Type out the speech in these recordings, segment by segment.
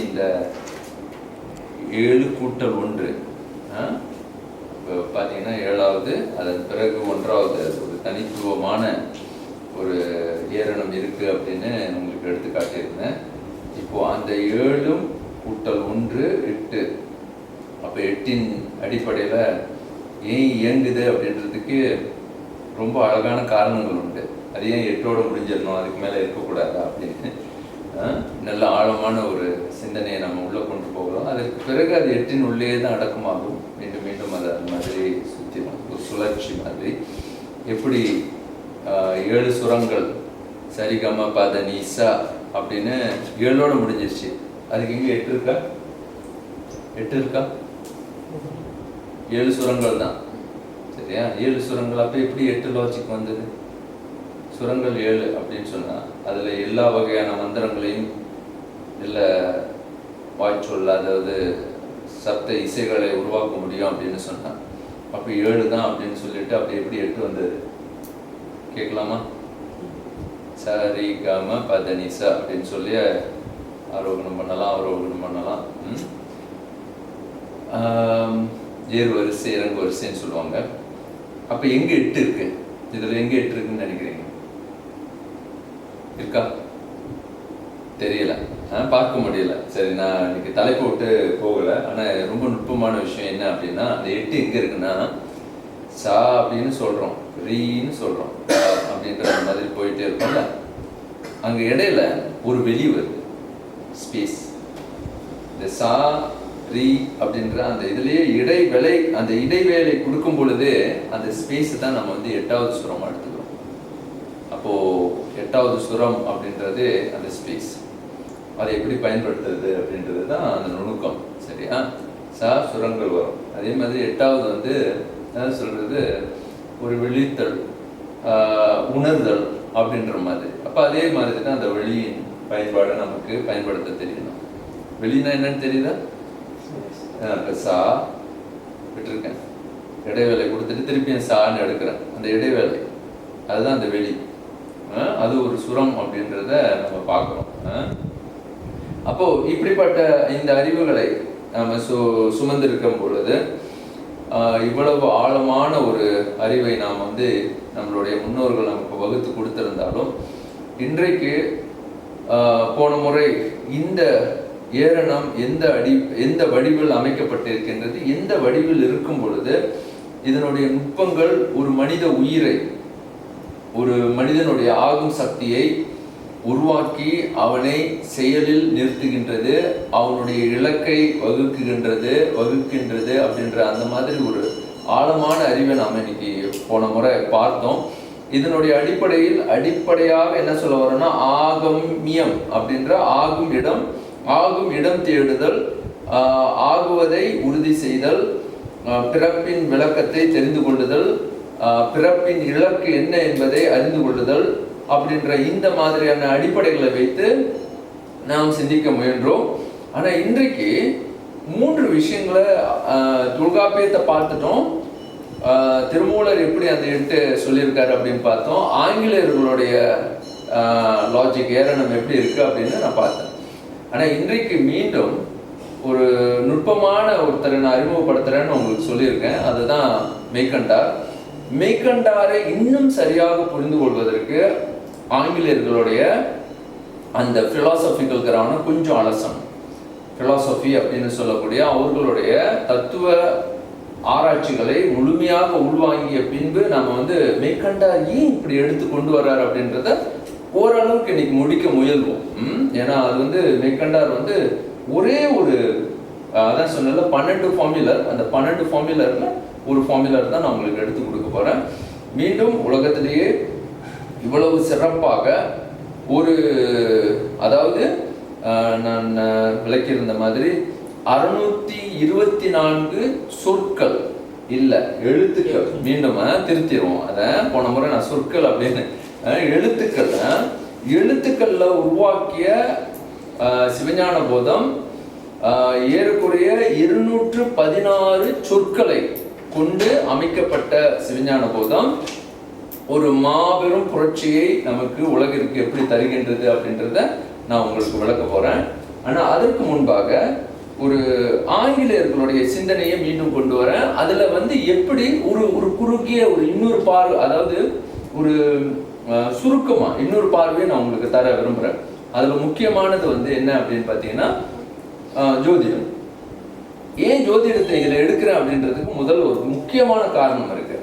இந்த 7 கூட்டல் 1 பார்த்தீங்கன்னா 7வது, அதன் பிறகு 1வது ஒரு தனித்துவமான ஒரு ஏரணம் இருக்குது அப்படின்னு உங்களுக்கு எடுத்து காட்டியிருந்தேன். இப்போது அந்த 7 கூட்டல் 1 8. அப்போ 8இன் அடிப்படையில் ஏன் இயங்குது அப்படின்றதுக்கு ரொம்ப அழகான காரணங்கள் உண்டு. அது ஏன் 8ஓட முடிஞ்சிடணும், அதுக்கு மேலே இருக்கக்கூடாதா அப்படின்னு நல்ல ஆழமான ஒரு சிந்தனையை நம்ம உள்ளே கொண்டு போகிறோம். அதற்கு பிறகு அது 8இன் உள்ளே தான் அடக்கமாகும். மீண்டும் மீண்டும் அது அது மாதிரி சுற்றிடும், ஒரு சுழற்சி மாதிரி. எப்படி 7 சுரங்கள் சரிகம பத நீசா அப்படின்னு 7ஓட முடிஞ்சிருச்சு. அதுக்கு இங்கே 8 இருக்கா? 8 இருக்கா? 7 சுரங்கள் தான், சரியா? 7 சுரங்கள். அப்போ எப்படி 8 லாஜிக் வந்தது? சுரங்கள் 7 அப்படின்னு சொன்னால் அதில் எல்லா வகையான மந்திரங்களையும் இல்லை வாய்ச்சொல், அதாவது சப்த இசைகளை உருவாக்க முடியும் அப்படின்னு சொன்னான். அப்போ 7 தான் அப்படின்னு சொல்லிட்டு அப்படி எப்படி 8 வந்தது கேட்கலாமா? சரி கம பதனிசா அப்படின்னு சொல்லி ஆரோகணம் பண்ணலாம், அவரோகணம் பண்ணலாம். ஏறு வரிசை இறங்கு வரிசைன்னு சொல்லுவாங்க. அப்போ எங்கே 8 இருக்கு? இதில் எங்கே 8 இருக்குன்னு நினைக்கிறீங்க? இருக்கா? தெரியல, பார்க்க முடியல. சரி, நான் இன்னைக்கு தலைப்பு விட்டு போகலை. ஆனால் ரொம்ப நுட்பமான விஷயம் என்ன அப்படின்னா, அந்த 8 எங்கே இருக்குன்னா சா அப்படின்னு சொல்கிறோம், ரீன்னு சொல்கிறோம் அப்படின்ற மாதிரி போயிட்டே இருக்கோம்ல. அங்கே இடையில ஒரு வெளி வருது, ஸ்பேஸ். இந்த சா ரீ அப்படின்ற அந்த இதுலேயே இடைவேளை, அந்த இடைவேளை கொடுக்கும் பொழுது அந்த ஸ்பேஸ் தான் நம்ம வந்து 8வது சுரமாக எடுத்துக்கிறோம். அப்போது 8வது சுரம் அப்படின்றது அந்த ஸ்பேஸ். அதை எப்படி பயன்படுத்துறது அப்படின்றது தான் அந்த நுணுக்கம், சரியா? சா சுரங்கள் வரும். அதே மாதிரி 8வது வந்து என்ன சொல்கிறது, ஒரு வெளித்தல், உணர்தல் அப்படின்ற மாதிரி. அப்போ அதே மாதிரி தான் அந்த வெளியின் பயன்பாடை நமக்கு பயன்படுத்த தெரியணும். வெளினா என்னன்னு தெரியுதா? இப்போ சா விட்டுருக்கேன், இடைவேளை கொடுத்துட்டு திருப்பியும் சான்னு எடுக்கிறேன். அந்த இடைவேளை அதுதான் அந்த வெளி. அது ஒரு சுரம் அப்படின்றத நம்ம பார்க்குறோம். அப்போது இப்படிப்பட்ட இந்த அறிவுகளை நம்ம சுமந்திருக்கும் பொழுது இவ்வளவு ஆழமான ஒரு அறிவை நாம் வந்து நம்மளுடைய முன்னோர்கள் நமக்கு வகுத்து கொடுத்திருந்தாலும், இன்றைக்கு போன முறை இந்த ஏரணம் எந்த வடிவில் அமைக்கப்பட்டிருக்கின்றது, எந்த வடிவில் இருக்கும் பொழுது இதனுடைய நுட்பங்கள் ஒரு மனித உயிரை, ஒரு மனிதனுடைய ஆகும் சக்தியை உருவாக்கி அவனை செயலில் நிறுத்துகின்றது, அவனுடைய இலக்கை வகுக்கின்றது அப்படின்ற அந்த மாதிரி ஒரு ஆழமான அறிவை நாம் இன்னைக்கு போன முறை பார்த்தோம். இதனுடைய அடிப்படையாக என்ன சொல்ல வரோம்னா, ஆகமியம் அப்படின்ற ஆகும் இடம் தேடுதல், ஆகுவதை உறுதி செய்தல், பிறப்பின் விளக்கத்தை தெரிந்து கொள்ளுதல், பிறப்பின் இலக்கு என்ன என்பதை அறிந்து கொள்ளுதல் அப்படின்ற இந்த மாதிரியான அடிப்படைகளை வைத்து நாம் சிந்திக்க முயன்றோம். ஆனால் இன்றைக்கு 3 விஷயங்களை தொல்காப்பியத்தை பார்த்துட்டோம். திருமூலர் எப்படி அந்த 8 சொல்லியிருக்காரு அப்படின்னு பார்த்தோம். ஆங்கிலேயர்களுடைய லாஜிக் ஏரணம் எப்படி இருக்கு அப்படின்னு நான் பார்த்தேன். ஆனால் இன்றைக்கு மீண்டும் ஒரு நுட்பமான ஒருத்தரை நான் அறிமுகப்படுத்துறேன்னு உங்களுக்கு சொல்லியிருக்கேன். அதுதான் மெய்கண்டாரை இன்னும் சரியாக புரிந்து கொள்வதற்கு ஆங்கிலேயர்களுடைய அந்த பிலாசபிக்கல் கிரவுண்ட் கொஞ்சம் அலசம். பிலாசபி அப்படின்னு சொல்லக்கூடிய அவர்களுடைய தத்துவ ஆராய்ச்சிகளை முழுமையாக உள்வாங்கிய பின்பு நம்ம வந்து மெய்கண்டார் ஏன் இப்படி எடுத்து கொண்டு வர்றாரு அப்படின்றத ஓரளவுக்கு இன்னைக்கு முடிக்க முயல்வோம். ஏன்னா அது வந்து மெய்கண்டார் வந்து ஒரே ஒரு அதான் சொன்னல 12 ஃபார்முலர், அந்த 12 ஃபார்முலர்ல ஒரு ஃபார்முலர் தான் நான் உங்களுக்கு எடுத்து கொடுக்க போறேன். மீண்டும் உலகத்திலேயே இவ்வளவு சிறப்பாக ஒரு, அதாவது நான் விளக்கியிருந்த மாதிரி 624 சொற்கள் இல்லை எழுத்துக்கள். மீண்டும் திருத்திடுவோம், அதை போன முறை நான் சொற்கள் அப்படின்னு எழுத்துக்கள்ல உருவாக்கிய சிவஞான போதம் ஏறக்குறைய 216 சொற்களை கொண்டு அமைக்கப்பட்ட சிவஞான போதம் ஒரு மாபெரும் புரட்சியை நமக்கு உலகிற்கு எப்படி தருகின்றது அப்படின்றத நான் உங்களுக்கு விளக்க போறேன். ஆனால் அதற்கு முன்பாக ஒரு ஆங்கிலேயர்களுடைய சிந்தனையை மீண்டும் கொண்டு வரேன். அதில் வந்து எப்படி ஒரு குறுகிய ஒரு இன்னொரு பார்வை, அதாவது ஒரு சுருக்கமாக இன்னொரு பார்வையை நான் உங்களுக்கு தர விரும்புகிறேன். அதில் முக்கியமானது வந்து என்ன அப்படின்னு பார்த்தீங்கன்னா ஜோதிடம். ஏன் ஜோதிடத்தை இதில் எடுக்கிறேன் அப்படின்றதுக்கு முதல் ஒரு முக்கியமான காரணம் இருக்கு.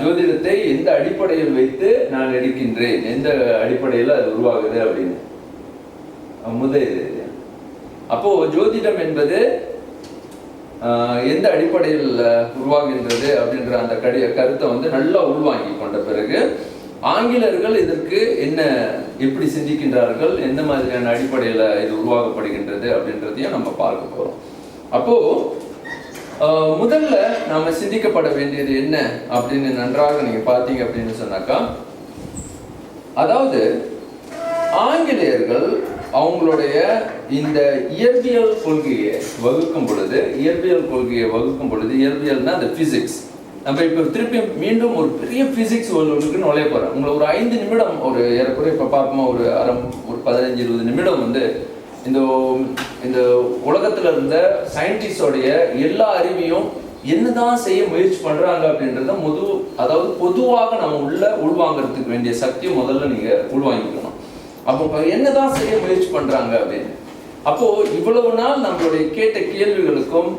ஜோதிடத்தை எந்த அடிப்படையில் வைத்து நான் எடுக்கின்றேன், எந்த அடிப்படையில் அது உருவாகுது அப்படின்னு முதல். அப்போ ஜோதிடம் என்பது எந்த அடிப்படையில் உருவாகின்றது அப்படின்ற அந்த கருத்தை வந்து நல்லா உள்வாங்கி கொண்ட பிறகு ஆங்கிலர்கள் இதற்கு என்ன எப்படி சிந்திக்கின்றார்கள், எந்த மாதிரியான அடிப்படையில் இது உருவாக்கப்படுகின்றது அப்படின்றதையும் நம்ம பார்க்க போறோம். அப்போ முதல்ல நாம சிந்திக்கப்பட வேண்டியது என்ன அப்படின்னு நன்றாக நீங்க பார்த்தீங்க அப்படின்னு சொன்னாக்கா, அதாவது ஆங்கிலேயர்கள் அவங்களுடைய இந்த இயற்பியல் கொள்கையை வகுக்கும் பொழுது, இயற்பியல்னா அந்த பிசிக்ஸ், நம்ம இப்போ திருப்பி மீண்டும் ஒரு பெரிய பிசிக்ஸ் வேர்ல்டுக்கு நுழைய போறோம். உங்களை ஒரு 5 நிமிடம், ஒரு ஏறக்குறைய இப்போ பார்க்குமா ஒரு 15-20 நிமிடம் வந்து இந்த உலகத்துல இருந்த சயின்டிஸ்டோடைய எல்லா அறிவையும் என்னதான் செய்ய முயற்சி பண்றாங்க அப்படின்றத அதாவது பொதுவாக நம்ம உள்வாங்கிறதுக்கு வேண்டிய சக்தியை முதல்ல நீங்க உள்வாங்கிக்கணும். அப்போ என்னதான் செய்ய முயற்சி பண்றாங்க அப்படின்னு. அப்போ இவ்வளவு நாள் நம்மளுடைய கேட்ட கேள்விகளுக்கும்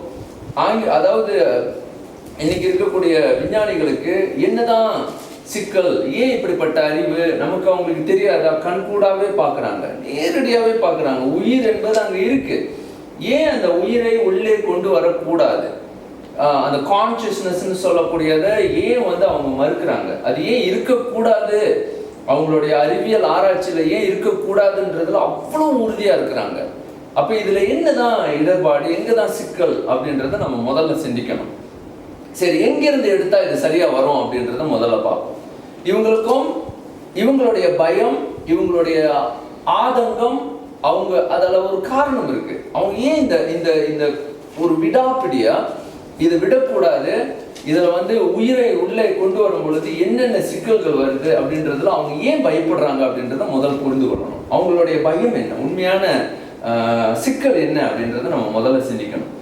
அதாவது இன்னைக்கு இருக்கக்கூடிய விஞ்ஞானிகளுக்கு என்னதான் சிக்கல், ஏன் இப்படிப்பட்ட அறிவு நமக்கு அவங்களுக்கு தெரியாதா, கண்கூடாவே பார்க்குறாங்க, நேரடியாகவே பார்க்குறாங்க. உயிர் என்பது அங்கே இருக்கு, ஏன் அந்த உயிரை உள்ளே கொண்டு வரக்கூடாது, அந்த கான்சியஸ்னஸ்ன்னு சொல்லக்கூடியதை ஏன் வந்து அவங்க மறுக்கிறாங்க, அது ஏன் இருக்கக்கூடாது, அவங்களுடைய அறிவியல் ஆராய்ச்சியில ஏன் இருக்கக்கூடாதுன்றதுல அவ்வளோ உறுதியா இருக்கிறாங்க. அப்ப இதுல என்னதான் இடர்பாடு, எங்கதான் சிக்கல் அப்படின்றத நம்ம முதல்ல சிந்திக்கணும். சரி, எங்கிருந்து எடுத்தா இது சரியா வரும் அப்படின்றத முதல்ல பார்ப்போம். இவங்களுடைய பயம், இவங்களுடைய ஆதங்கம், அவங்க அதில் ஒரு காரணம் இருக்கு. அவங்க ஏன் இந்த ஒரு விடாப்பிடியா இதை விடக்கூடாது, இதுல வந்து உயிரை உள்ளே கொண்டு வரும் பொழுது என்னென்ன சிக்கல்கள் வருது அப்படின்றதுல அவங்க ஏன் பயப்படுறாங்க அப்படின்றத முதல் புரிந்து கொள்ளணும். அவங்களுடைய பயம் என்ன, உண்மையான சிக்கல் என்ன அப்படின்றத நம்ம முதல்ல சிந்திக்கணும்.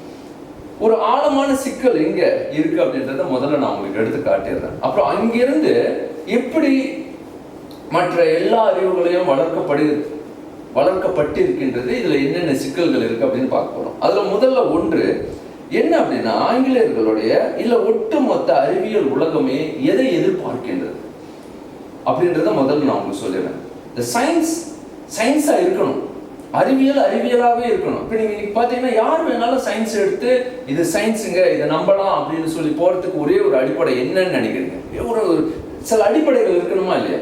ஒரு ஆழமான சிக்கல் எங்க இருக்கு அப்படின்றத முதல்ல நான் உங்களுக்கு எடுத்து காட்டிடுறேன். அப்புறம் அங்கிருந்து எப்படி மற்ற எல்லா அறிவுகளையும் வளர்க்கப்பட்டு இருக்கின்றது, இதுல என்னென்ன சிக்கல்கள் இருக்கு அப்படின்னு பார்க்க போறோம். அதுல முதல்ல ஒன்று என்ன அப்படின்னா, ஆங்கிலேயர்களுடைய இல்ல ஒட்டுமொத்த அறிவியல் உலகமே எதை எதிர்பார்க்கின்றது அப்படின்றத முதல்ல நான் உங்களுக்கு சொல்லிடுறேன். இந்த சயின்ஸா இருக்கணும், அறிவியலாவே இருக்கணும். இப்போ நீங்க பார்த்தீங்கன்னா யார் வேணாலும் சயின்ஸ் எடுத்து இது சயின்ஸுங்க, இதை நம்பலாம் அப்படின்னு சொல்லி போறதுக்கு ஒரே ஒரு அடிப்படை என்னன்னு நினைக்கிறீங்க? ஒரு சில அடிப்படைகள் இருக்கணுமா இல்லையா?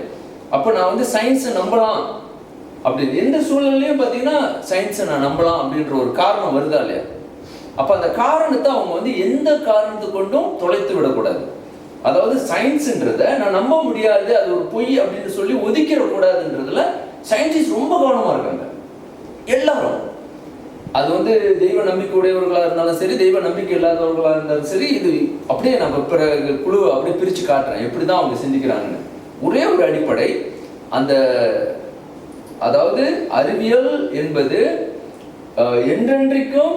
அப்போ நான் வந்து சயின்ஸை நம்பலாம் அப்படின்னு எந்த சூழல்லையும் பார்த்தீங்கன்னா சயின்ஸை நான் நம்பலாம் அப்படின்ற ஒரு காரணம் வருதா இல்லையா? அப்போ அந்த காரணத்தை அவங்க வந்து எந்த காரணத்தை கொண்டும் தொலைத்து விடக்கூடாது. அதாவது சயின்ஸுன்றதை நான் நம்ப முடியாது, அது ஒரு பொய் அப்படின்னு சொல்லி ஒதுக்கிடக்கூடாதுன்றதுல சயின்டிஸ்ட் ரொம்ப கவனமா இருக்காங்க எல்லாரும். அது வந்து தெய்வ நம்பிக்கை உடையவர்களாக இருந்தாலும் சரி, தெய்வ நம்பிக்கை இல்லாதவர்களாக இருந்தாலும் சரி, இது அப்படியே நம்ம குழு அப்படியே பிரித்து காட்டுறேன் எப்படிதான் அவங்க சிந்திக்கிறாங்கன்னு. ஒரே ஒரு அடிப்படை, அதாவது அறிவியல் என்பது என்றென்றைக்கும்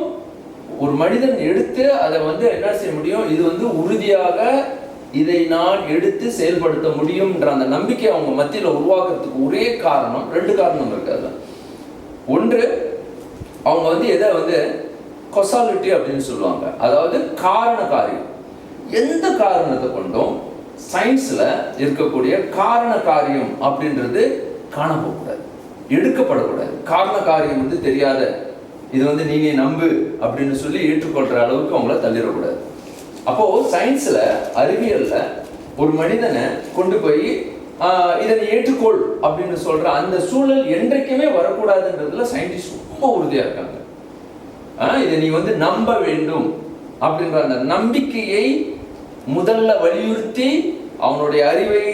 ஒரு மனிதன் எடுத்து அதை வந்து என்ன செய்ய முடியும், இது வந்து உறுதியாக இதை நான் எடுத்து செயல்படுத்த முடியும்ன்ற அந்த நம்பிக்கை அவங்க மத்தியில் உருவாக்குறதுக்கு ஒரே காரணம், 2 காரணம் இருக்காது. ஒன்று, அவங்க வந்து எதை வந்து கொசாலிட்டி அப்படின்னு சொல்லுவாங்க, அதாவது காரண காரியம். எந்த காரணத்தை கொண்டும் சயின்ஸ்ல இருக்கக்கூடிய காரண காரியம் அப்படின்றது காணப்படக்கூடாது, எடுக்கப்படக்கூடாது. காரண காரியம் வந்து தெரியாத, இது வந்து நீங்க நம்பு அப்படின்னு சொல்லி ஏற்றுக்கொள்ற அளவுக்கு அவங்கள தள்ளிடக்கூடாது. அப்போ சயின்ஸ்ல, அறிவியல்ல ஒரு மனிதனை கொண்டு போய் இதனை ஏற்றுக்கொள் அப்படின்னு சொல்ற அந்த சூழல் என்றைக்குமே வரக்கூடாதுன்றதுல சயின்டிஸ்ட் ரொம்ப உறுதியா இருக்காங்க. இதை நீ வந்து நம்ப வேண்டும் அப்படின்ற அந்த நம்பிக்கையை முதல்ல வலியுறுத்தி அவனுடைய அறிவை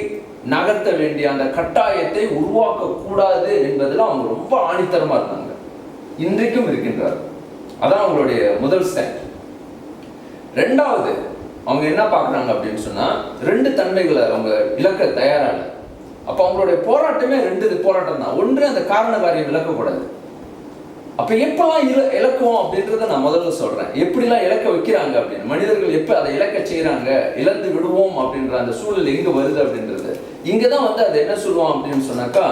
நகர்த்த வேண்டிய அந்த கட்டாயத்தை உருவாக்க கூடாது என்பதில் அவங்க ரொம்ப ஆணித்தரமா இருந்தாங்க, இன்றைக்கும் இருக்கின்றார். அதான் அவங்களுடைய முதல் ஸ்டாண்ட். 2வது, அவங்க என்ன பார்க்குறாங்க அப்படின்னு சொன்னா 2 தன்மைகளை அவங்க இழக்க தயாரான. அப்போ அவங்களுடைய போராட்டமே 2 போராட்டம் தான். ஒன்று, அந்த காரண காரியம் விளக்கக்கூடாது. அப்ப எப்பெல்லாம் இழக்குவோம் அப்படின்றத நான் முதல்ல சொல்றேன். எப்படிலாம் இழக்க வைக்கிறாங்க அப்படின்னு, மனிதர்கள் எப்ப அதை இழக்க செய்யறாங்க, இழந்து விடுவோம் அப்படின்ற அந்த சூழல் எங்க வருது அப்படின்றது. இங்கதான் வந்து அதை என்ன சொல்லுவோம் அப்படின்னு சொன்னாக்கா,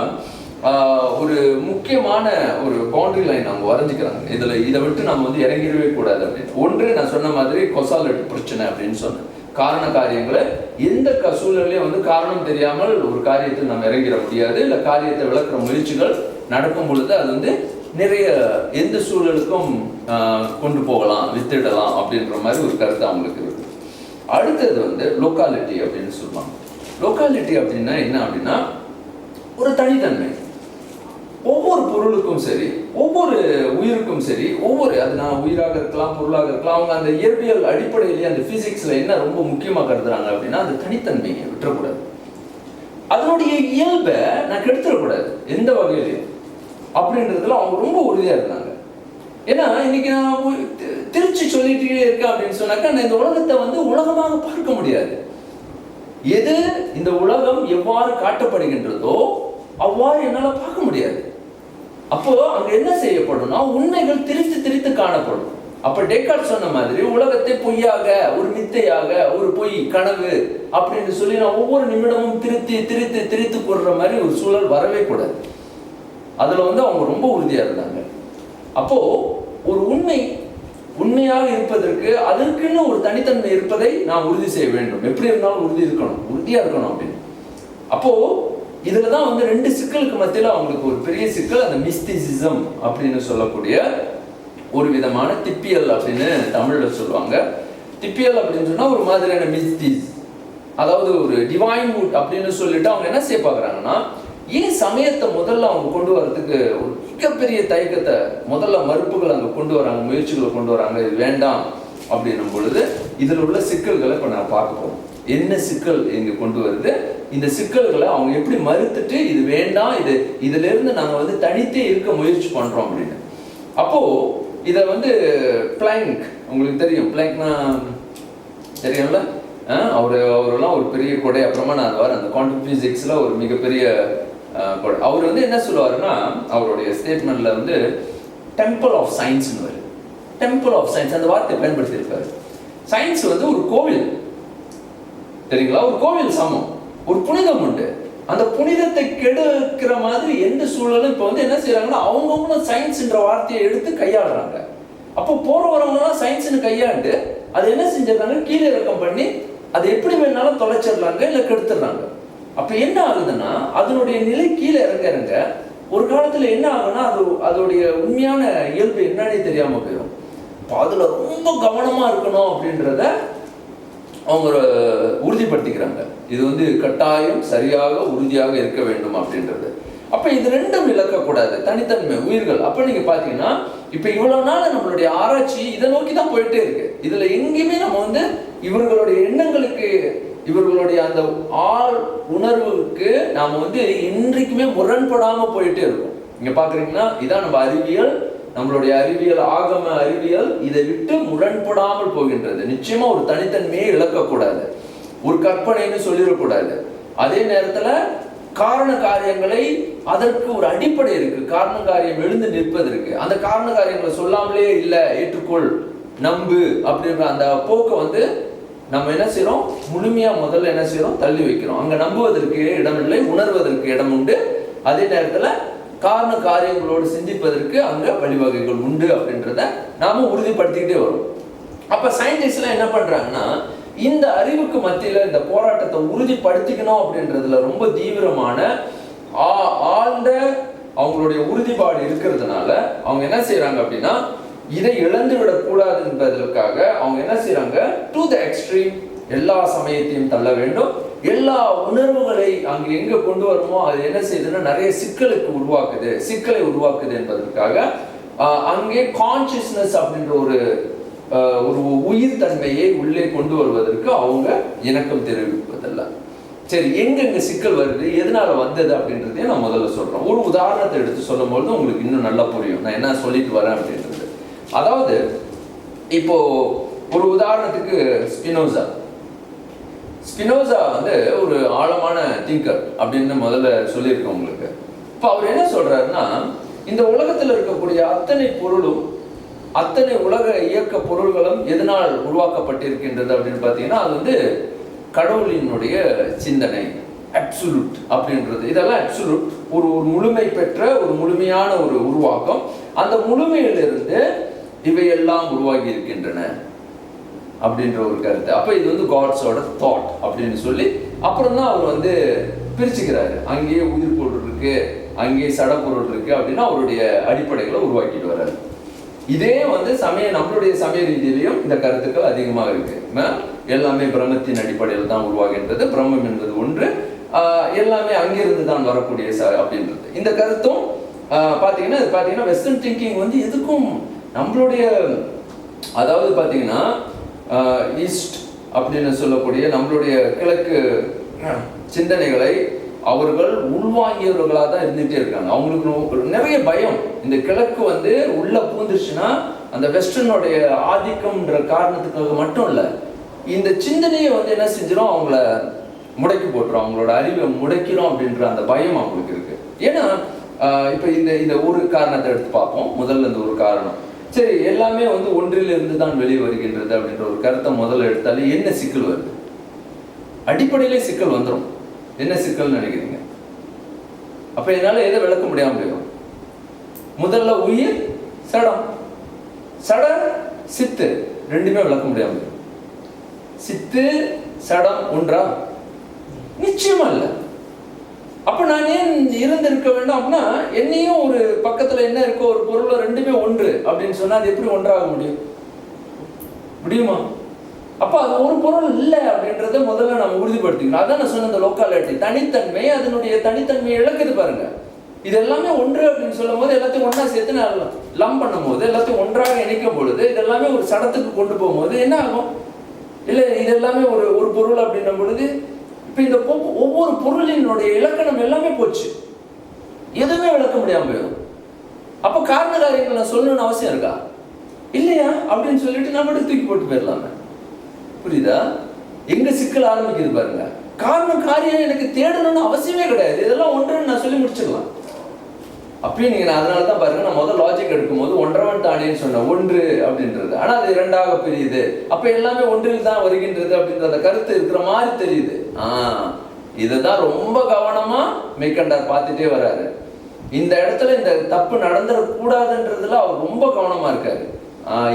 ஒரு முக்கியமான ஒரு பவுண்டரி லைன் அவங்க வரைஞ்சிக்கிறாங்க. இதை விட்டு நம்ம வந்து இறங்கிடவே கூடாது அப்படின்னு. ஒன்று, நான் சொன்ன மாதிரி கொசாலட் பிரச்சனை அப்படின்னு சொன்னேன். காரண காரியங்களை எந்த சூழலையும் வந்து காரணம் தெரியாமல் ஒரு காரியத்தில் நம்ம இறங்கிட முடியாது. இல்லை காரியத்தை விளக்குற முயற்சிகள் நடக்கும் பொழுது அது வந்து நிறைய எந்த சூழலுக்கும் கொண்டு போகலாம், வித்திடலாம் அப்படின்ற மாதிரி ஒரு கருத்து அவங்களுக்கு இருக்கு. அடுத்தது வந்து லோக்காலிட்டி அப்படின்னு சொல்லுவாங்க. லோக்காலிட்டி அப்படின்னா என்ன அப்படின்னா, ஒரு தனித்தன்மை. ஒவ்வொரு பொருளுக்கும் சரி, ஒவ்வொரு உயிருக்கும் சரி, அது நான் உயிராக இருக்கலாம், பொருளாக இருக்கலாம், அவங்க அந்த இயற்பியல் அடிப்படையிலேயே அந்த பிசிக்ஸ்ல என்ன ரொம்ப முக்கியமாக கருதுறாங்க அப்படின்னா, அந்த தனித்தன்மையை விட்டுறக்கூடாது. அதனுடைய இயல்பை நான் கெடுத்துடக்கூடாது எந்த வகையிலையும் அப்படின்றதுல அவங்க ரொம்ப உறுதியா இருந்தாங்க. ஏன்னா இன்னைக்கு நான் திருச்சி சொல்லிட்டே இருக்கேன் அப்படின்னு சொன்னாக்கா, நான் இந்த உலகத்தை வந்து உலகமாக பார்க்க முடியாது. எது இந்த உலகம் எவ்வாறு காட்டப்படுகின்றதோ அவ்வாறு என்னால பார்க்க முடியாது. அப்போ அங்க என்ன செய்யப்படும்னா, உண்மைகள் திரித்து திரித்து காணப்படும். அப்ப டெக்கார்ட் சொன்ன மாதிரி உலகத்தை பொய்யாக, ஒரு மித்தையாக, ஒரு பொய் கனவு அப்படின்னு சொல்லி நான் ஒவ்வொரு நிமிடமும் திரித்து திரித்து திரித்து போடுற மாதிரி ஒரு சூழல் வரவே கூடாது. அதுல வந்து அவங்க ரொம்ப உறுதியா இருந்தாங்க. அப்போ ஒரு உண்மையாக இருப்பதற்கு அதற்குன்னு ஒரு தனித்தன்மை இருப்பதை நான் உறுதி செய்ய வேண்டும். எப்படி இருந்தாலும் உறுதியா இருக்கணும் அப்படின்னு. அப்போ இதுலதான் வந்து ரெண்டு சிக்கலுக்கு மத்தியில அவங்களுக்கு ஒரு பெரிய சிக்கல், அந்த மிஸ்டிசிசம் அப்படின்னு சொல்லக்கூடிய ஒரு விதமான திப்பியல் அப்படின்னு தமிழ்ல சொல்லுவாங்க. திப்பியல் அப்படின்னு சொன்னா ஒரு மாதிரியான மிஸ்டிஸ், அதாவது ஒரு டிவைன் வுட் அப்படின்னு சொல்லிட்டு அவங்க என்ன செய்ய பாக்குறாங்கன்னா, ஏன் சமயத்தை முதல்ல அவங்க கொண்டு வரதுக்கு ஒரு மிகப்பெரிய தயக்கத்தை, முதல்ல மறுப்புகள் அங்க கொண்டு வராங்க, முயற்சிகளை கொண்டு வராங்க. இது வேண்டாம் அப்படின்னும் பொழுது இதுல உள்ள சிக்கல்களை இப்ப நான் பார்க்க போறோம். என்ன சிக்கல் இங்க கொண்டு வருது, இந்த சிக்கல்களை அவங்க எப்படி மறுத்துட்டு இது வேண்டாம், இதுல இருந்து நாங்க வந்து தனித்தே இருக்க முயற்சி பண்றோம் அப்படின்னு. அப்போ இத வந்து பிளாங்க், உங்களுக்கு தெரியும் பிளாங்க்னா தெரியும்ல, அவரெல்லாம் ஒரு பெரிய கொடை. அப்புறமா நான் அந்த குவாண்டம் பிசிக்ஸ்ல ஒரு மிகப்பெரிய கொடை. அவர் வந்து என்ன சொல்லுவாருன்னா, அவருடைய ஸ்டேட்மெண்ட்ல வந்து temple of science, temple of science அந்த வார்த்தை பயன்படுத்தி இருக்காரு. சயின்ஸ் வந்து ஒரு கோவில், சரிங்களா, ஒரு கோவில் சமம், ஒரு புனிதம் உண்டு. அந்த புனிதத்தை கெடுக்கிற மாதிரி எந்த சூழலும் இப்ப வந்து என்ன செய்யறாங்கன்னா, அவங்கவுங்களும் சயின்ஸ்ன்ற வார்த்தையை எடுத்து கையாடுறாங்க. அப்போ போற வரவங்கலாம் சயின்ஸ்னு கையாண்டு அது என்ன செஞ்சிடறாங்க, கீழே இறக்கம் பண்ணி அது எப்படி வேணாலும் தொலைச்சிடறாங்க, இல்லை கெடுத்துடுறாங்க. அப்ப என்ன ஆகுதுன்னா, அதனுடைய நிலை கீழே இறங்க ஒரு காலத்துல என்ன ஆகுன்னா, அதோடைய உண்மையான இயல்பு என்னன்னே தெரியாம போயிடும். இப்போ அதுல ரொம்ப கவனமா இருக்கணும் அப்படின்றத அவங்க உறுதிப்படுத்திக்கிறாங்க. இது வந்து கட்டாயம் சரியாக உறுதியாக இருக்க வேண்டும் அப்படின்றது. அப்ப இது ரெண்டும் இழக்கக்கூடாது, தனித்தன்மை உயிர்கள். அப்ப நீங்க பாத்தீங்கன்னா, இப்ப இவ்வளவு நாள் நம்மளுடைய ஆராய்ச்சி இதை நோக்கி தான் போயிட்டே இருக்கு. இதுல எங்கேயுமே நம்ம வந்து இவர்களுடைய எண்ணங்களுக்கு, இவர்களுடைய அந்த ஆள் உணர்வுக்கு நாம வந்து இன்றைக்குமே முரண்படாம போயிட்டே இருக்கும். இங்க பாக்குறீங்கன்னா, இதான் நம்ம அறிவியல், நம்மளுடைய அறிவியல், ஆகம அறிவியல் இதை விட்டு முரண்படாமல் போகின்றது. நிச்சயமா ஒரு தனித்தன்மையை இழக்கக்கூடாது, ஒரு கற்பனைன்னு சொல்லிடக்கூடாது. அதே நேரத்துல காரண காரியங்களை, அதற்கு ஒரு அடிப்படை இருக்கு, காரண காரியம் எழுந்து நிற்பதற்கு. அந்த காரண காரியங்களை சொல்லாமலே இல்ல, ஏற்றுக்கொள், நம்பு அப்படின்ற அந்த போக்கை வந்து நம்ம என்ன செய்யறோம், முழுமையா முதல்ல என்ன செய்யறோம், தள்ளி வைக்கிறோம். அங்க நம்புவதற்கு இடம் இல்லை, உணர்வதற்கு இடம் உண்டு. அதே நேரத்துல காரண காரியங்களோடு சிந்திப்பதற்கு அங்க வழிவகைகள் உண்டு அப்படின்றத நாம உறுதிப்படுத்திக்கிட்டே வரும். அப்ப சயின்டிஸ்ட்லாம் என்ன பண்றாங்கன்னா, இந்த அறிவுக்கு மத்தியில இந்த போராட்டத்தை உறுதிப்படுத்திக்கணும் அப்படின்றதுல ரொம்ப தீவிரமான ஆழ்ந்த அவங்களுடைய உறுதிப்பாடு இருக்கிறதுனால அவங்க என்ன செய்யறாங்க அப்படின்னா, இதை இழந்து விடக்கூடாது என்பதற்காக அவங்க என்ன செய்யறாங்க, டு த எக்ஸ்ட்ரீம் எல்லா சமயத்தையும் தள்ள வேண்டும். எல்லா உணர்வுகளை அங்கு எங்க கொண்டு வருமோ அது என்ன செய்யுதுன்னா நிறைய சிக்கலை உருவாக்குது என்பதற்காக அங்கே கான்சியஸ்னஸ் அப்படின்ற ஒரு உயிர் தன்மையை உள்ளே கொண்டு வருவதற்கு அவங்க இணக்கம் தெரிவிப்பதில்ல. சரி, எங்க சிக்கல் வருது, எதனால வந்தது அப்படின்றதையும் நான் முதல்ல சொல்றேன். ஒரு உதாரணத்தை எடுத்து சொல்லும் பொழுது உங்களுக்கு இன்னும் நல்லா புரியும் நான் என்ன சொல்லிட்டு வரேன் அப்படின்றது. அதாவது இப்போ ஒரு உதாரணத்துக்கு ஸ்பினோசா வந்து ஒரு ஆழமான திங்கர் அப்படின்னு முதல்ல சொல்லியிருக்கேன் உங்களுக்கு. இப்போ அவர் என்ன சொல்றாருன்னா, இந்த உலகத்தில் இருக்கக்கூடிய அத்தனை பொருளும் அத்தனை உலக இயக்க பொருள்களும் எதனால் உருவாக்கப்பட்டிருக்கின்றது அப்படின்னு பார்த்தீங்கன்னா அது வந்து கடவுளினுடைய சிந்தனை, அப்சல்யூட் அப்படின்றது. இதெல்லாம் அப்சல்யூட், ஒரு முழுமை பெற்ற ஒரு முழுமையான ஒரு உருவாக்கம். அந்த முழுமையிலிருந்து இவையெல்லாம் உருவாகி இருக்கின்றன அப்படின்ற ஒரு கருத்து. அப்ப இது வந்து காட்ஸோட தாட் அப்படின்னு சொல்லி அப்புறம் தான் அவர் வந்து பிரிச்சுக்கிறாரு. அங்கேயே உயிர் பொருள் இருக்கு, அங்கேயே சடப்பொருள் இருக்கு அப்படின்னா அவருடைய அடிப்படைகளை உருவாக்கிட்டு வர்றாரு. இதே வந்து நம்மளுடைய சமய ரீதியிலையும் இந்த கருத்துக்கள் அதிகமாக இருக்கு. எல்லாமே பிரம்மத்தின் அடிப்படையில் தான் உருவாகின்றது, பிரம்மம் என்பது ஒன்று, எல்லாமே அங்கிருந்து தான் வரக்கூடிய அப்படின்றது. இந்த கருத்தும் பாத்தீங்கன்னா வெஸ்டர்ன் திங்கிங் வந்து எதுக்கும் நம்மளுடைய, அதாவது பாத்தீங்கன்னா ஈஸ்ட் அப்படின்னு சொல்லக்கூடிய நம்மளுடைய கிழக்கு சிந்தனைகளை அவர்கள் உள்வாங்கியவர்களாக தான் இருந்துகிட்டே இருக்காங்க. அவங்களுக்கு நிறைய பயம். இந்த கிழக்கு வந்து உள்ள பூந்துருச்சுன்னா அந்த வெஸ்டர்னுடைய ஆதிக்கம்ன்ற காரணத்துக்காக மட்டும் இல்லை, இந்த சிந்தனையை வந்து என்ன செஞ்சிடும், அவங்கள முடக்கி போட்டுரும், அவங்களோட அறிவை முடக்கிறோம் அப்படின்ற அந்த பயம் அவங்களுக்கு இருக்கு. ஏன்னா இப்போ இந்த ஒரு காரணத்தை எடுத்து பார்ப்போம். முதல்ல இந்த ஒரு காரணம், சரி எல்லாமே வந்து ஒன்றிலிருந்து தான் வெளியே வருகின்றது அப்படின்ற ஒரு கருத்தை முதல்ல எடுத்தாலே என்ன சிக்கல் வருது? அடிப்படையிலே சிக்கல் வந்துடும். என்ன சிக்கல்னு நினைக்கிறீங்க? அப்ப என்னால எதை விளக்க முடியாம போயிடும். முதல்ல உயிர், சடம், சட சித்து ரெண்டுமே விளக்க முடியாம போயிடும். சித்து சடம் ஒன்றா? நிச்சயமா இல்லை. அப்ப நான் ஏன் இருந்திருக்க வேண்டும் அப்படின்னா, என்னையும் ஒரு பக்கத்துல என்ன இருக்கோ ஒரு பொருளை ரெண்டுமே ஒன்று அப்படின்னு சொன்னா அது எப்படி ஒன்றாக முடியுமா? அப்ப அது ஒரு பொருள் இல்லை அப்படின்றத முதல்ல நம்ம உறுதிப்படுத்திக்கணும். அதான் நான் சொன்ன இந்த லோக்காலிட்டி, தனித்தன்மை, அதனுடைய தனித்தன்மையை இழக்குது பாருங்க. இது எல்லாமே ஒன்று அப்படின்னு சொல்லும் போது எல்லாத்தையும் ஒன்றா சேர்த்து நான் லம் பண்ணும் போது, எல்லாத்தையும் ஒன்றாக இணைக்கும் பொழுது, இது எல்லாமே ஒரு சடத்துக்கு கொண்டு போகும்போது என்ன ஆகும்? இல்லை இது எல்லாமே ஒரு பொருள் அப்படின்னும் பொழுது இப்ப இந்த ஒவ்வொரு பொருளினுடைய இலக்கணம் எல்லாமே போச்சு, எதுவுமே விளக்க முடியாம போயிடும். அப்ப காரண காரியங்கள் நான் சொல்லணும்னு அவசியம் இருக்கா? இல்லையா அப்படின்னு சொல்லிட்டு நம்ம தூக்கி போட்டு போயிடலாமே. புரியுதா? எங்க சிக்கல் ஆரம்பிக்குது பாருங்க. காரணம் காரியம் எனக்கு தேடணும்னு அவசியமே கிடையாது, இதெல்லாம் ஒன்றுன்னு நான் சொல்லி முடிச்சிடலாம். அப்பயும் நீங்க அதனால தான் பாருங்க, நான் முதல் லாஜிக் எடுக்கும் போது ஒன்றவன் தானேன்னு சொன்னேன், ஒன்று அப்படின்றது. ஆனா அது இரண்டாக பிரியுது, அப்ப எல்லாமே ஒன்றில் தான் வருகின்றது அப்படின்ற அந்த கருத்து இருக்கிற மாதிரி தெரியுது. இதுதான் ரொம்ப கவனமா மெய்கண்டார் பார்த்துட்டே வர்றாரு. இந்த இடத்துல இந்த தப்பு நடந்துடக்கூடாதுன்றதுல அவர் ரொம்ப கவனமா இருக்காரு.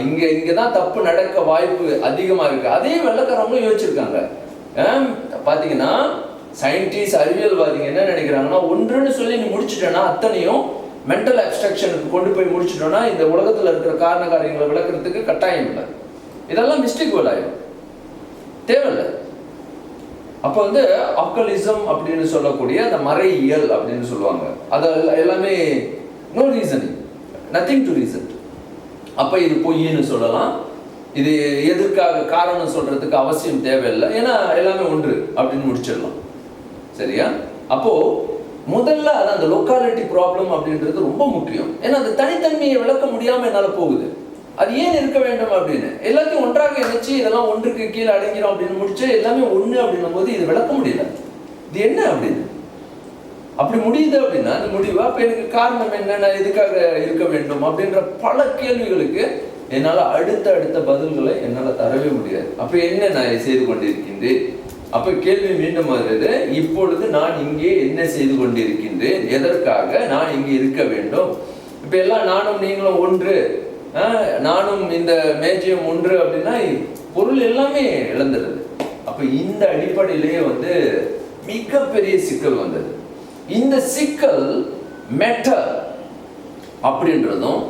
இங்கதான் தப்பு நடக்க வாய்ப்பு அதிகமா இருக்கு. அதே வெள்ளக்காரவங்களும் யோசிச்சிருக்காங்க. பாத்தீங்கன்னா சயின்டிஸ்ட், அறிவியல்வாதிங்க என்ன நினைக்கிறாங்கன்னா, ஒன்றுன்னு சொல்லி நீ முடிச்சுட்டேன்னா அத்தனையும் மென்டல் அப்ஸ்ட்ரக்ஷனுக்கு கொண்டு போய் முடிச்சுட்டோம்னா இந்த உலகத்துல இருக்கிற காரண காரியங்களை விளக்குறதுக்கு கட்டாயம் இல்லை. இதெல்லாம் மிஸ்டேக் ஆயிடும், தேவையில்லை. அப்ப வந்து அக்கலிசம் அப்படின்னு சொல்லக்கூடிய அந்த மறையியல் அப்படின்னு சொல்லுவாங்க. அது எல்லாமே no reasoning, nothing to reason. அப்ப இது பொய்ன்னு சொல்லலாம், இது எதற்காக காரணம் சொல்றதுக்கு அவசியம் தேவையில்லை, ஏன்னா எல்லாமே ஒன்று அப்படின்னு முடிச்சிடலாம். சரியா? அப்போ முதல்ல அது அந்த லோக்காலிட்டி ப்ராப்ளம் அப்படின்றது ரொம்ப முக்கியம். ஏன்னா அந்த தனித்தன்மையை விளக்க முடியாம என்னால போகுது. அது ஏன் இருக்க வேண்டும் அப்படின்னு எல்லாத்தையும் ஒன்றாக இணைச்சு இதெல்லாம் ஒன்றுக்கு கீழே அடங்கிறோம் அப்படின்னு முடிச்சு எல்லாமே ஒண்ணு அப்படின்னும் போது இது விளக்க முடியல. இது என்ன அப்படின்னு அப்படி முடியுது அப்படின்னா அந்த முடிவு அப்ப எனக்கு காரணம் என்னென்ன, எதுக்காக இருக்க வேண்டும் அப்படின்ற பல கேள்விகளுக்கு என்னால அடுத்த பதில்களை என்னால தரவே முடியாது. அப்ப என்ன நான் செய்து கொண்டிருக்கின்றேன்? அப்ப கேள்வி மீண்டும் வருது, இப்பொழுது நான் இங்கே என்ன செய்து கொண்டிருக்கின்றேன், எதற்காக நான் இங்கே இருக்க வேண்டும்? இப்ப எல்லாம் நானும் நீங்களும் ஒன்று, நானும் இந்த மேஜையும் ஒன்று அப்படின்னா பொருள் எல்லாமே இழந்துடுது. அப்ப இந்த அடிப்படையிலேயே வந்து மிகப்பெரிய சிக்கல் வந்தது. இந்த சிக்கல் மெட்டர் அப்படின்றதும்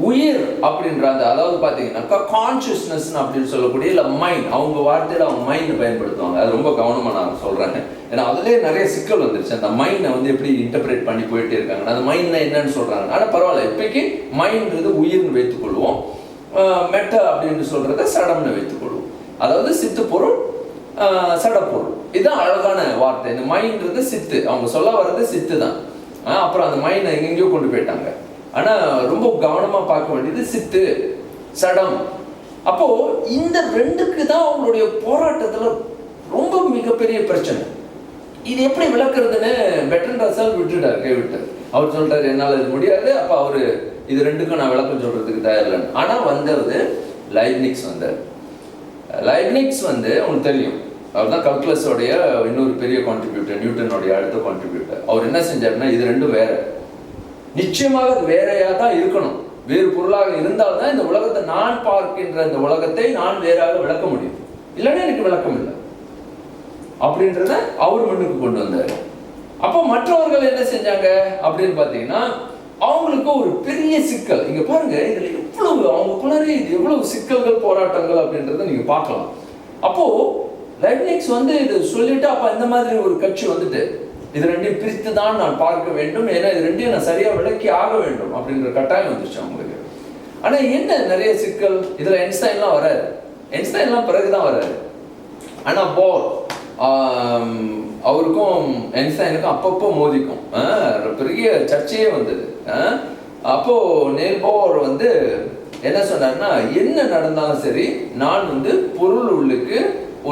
உயிர் அப்படின்ற அதாவது பாத்தீங்கன்னா கான்சியஸ்னஸ் அப்படின்னு சொல்லக்கூடிய இல்ல மைண்ட், அவங்க வார்த்தையில அவங்க மைண்ட் பயன்படுத்துவாங்க. அது ரொம்ப கவனமா நான் சொல்றேன், ஏன்னா அதுலயே நிறைய சிக்கல் வந்துருச்சு. அந்த மைண்டை வந்து எப்படி இன்டர்பிரேட் பண்ணி போயிட்டே இருக்காங்க. அந்த மைண்ட்னா என்னன்னு சொல்றாங்க. ஆனா பரவாயில்ல, இப்போக்கி மைண்ட்ன்றது உயிர்னு வைத்துக் கொள்வோம், மெட்ட அப்படின்னு சொல்றத சடம்னு வைத்துக் கொள்வோம். அதாவது சித்து பொருள், சடப்பொருள், இதுதான் அழகான வார்த்தை. இந்த மைண்ட்ன்றது சித்து, அவங்க சொல்ல வர்றது சித்து தான். அப்புறம் அந்த மைண்டை எங்கெங்கயோ கொண்டு போயிட்டாங்க. ஆனா ரொம்ப கவனமா பார்க்க வேண்டியது சித்து, சடம். அப்போ இந்த ரெண்டுக்கு தான் அவங்களுடைய போராட்டத்துல ரொம்ப மிகப்பெரிய பிரச்சனை. இது எப்படி விளக்குறதுன்னு பெட்ரன் ரசல் கைவிட்டார். அவர் சொல்றாரு என்னால் இது முடியாது. அப்போ அவரு இது ரெண்டுக்கும் நான் விளக்கம் சொல்றதுக்கு தயாரில்லைன்னு. ஆனால் வந்தது லைப்னிக்ஸ் வந்தார். லைப்னிக்ஸ் உங்களுக்கு தெரியும், அவர் தான் கல்குலஸோடைய இன்னொரு பெரிய கான்ட்ரிபியூட்டர், நியூட்டனுடைய அடுத்த கான்ட்ரிபியூட்டர். அவர் என்ன செஞ்சாருன்னா இது ரெண்டும் வேற, நிச்சயமாக அது வேறையா தான் இருக்கணும், வேறு பொருளாக இருந்தால்தான் இந்த உலகத்தை நான் பார்க்கின்ற இந்த உலகத்தை நான் வேறாக விளக்க முடியும், இல்லைன்னா எனக்கு விளக்கம் இல்லை அப்படின்றத அவர் முன்னுக்கு கொண்டு வந்தார். அப்போ மற்றவர்கள் என்ன செஞ்சாங்க அப்படின்னு பார்த்தீங்கன்னா அவங்களுக்கு ஒரு பெரிய சிக்கல். இங்க பாருங்க, இதுல எவ்வளவு அவங்களுக்குள்ளாரே இது எவ்வளவு சிக்கல்கள் போராட்டங்கள் அப்படின்றத நீங்க பார்க்கலாம். அப்போ லைப்னிக்ஸ் இது சொல்லிட்டு அப்ப இந்த மாதிரி ஒரு கட்சி இது ரெண்டையும் பிரித்து தான் நான் பார்க்க வேண்டும், ஏன்னா இது ரெண்டையும் நான் சரியா விளக்கி ஆக வேண்டும் அப்படின்ற கட்டாயம் வந்துருச்சு அவங்களுக்கு. ஆனா என்ன நிறைய சிக்கல் இதுல, ஐன்ஸ்டைன்லாம் வராது, ஐன்ஸ்டைன்லாம் பிறகுதான் வராது. ஆனா போர் அவருக்கும் ஐன்ஸ்டைனுக்கும் அப்பப்போ மோதிக்கும், பெரிய சர்ச்சையே வந்தது. அப்போ நீல் போர் என்ன சொன்னார்னா, என்ன நடந்தாலும் சரி நான் பொருள் உள்ளுக்கு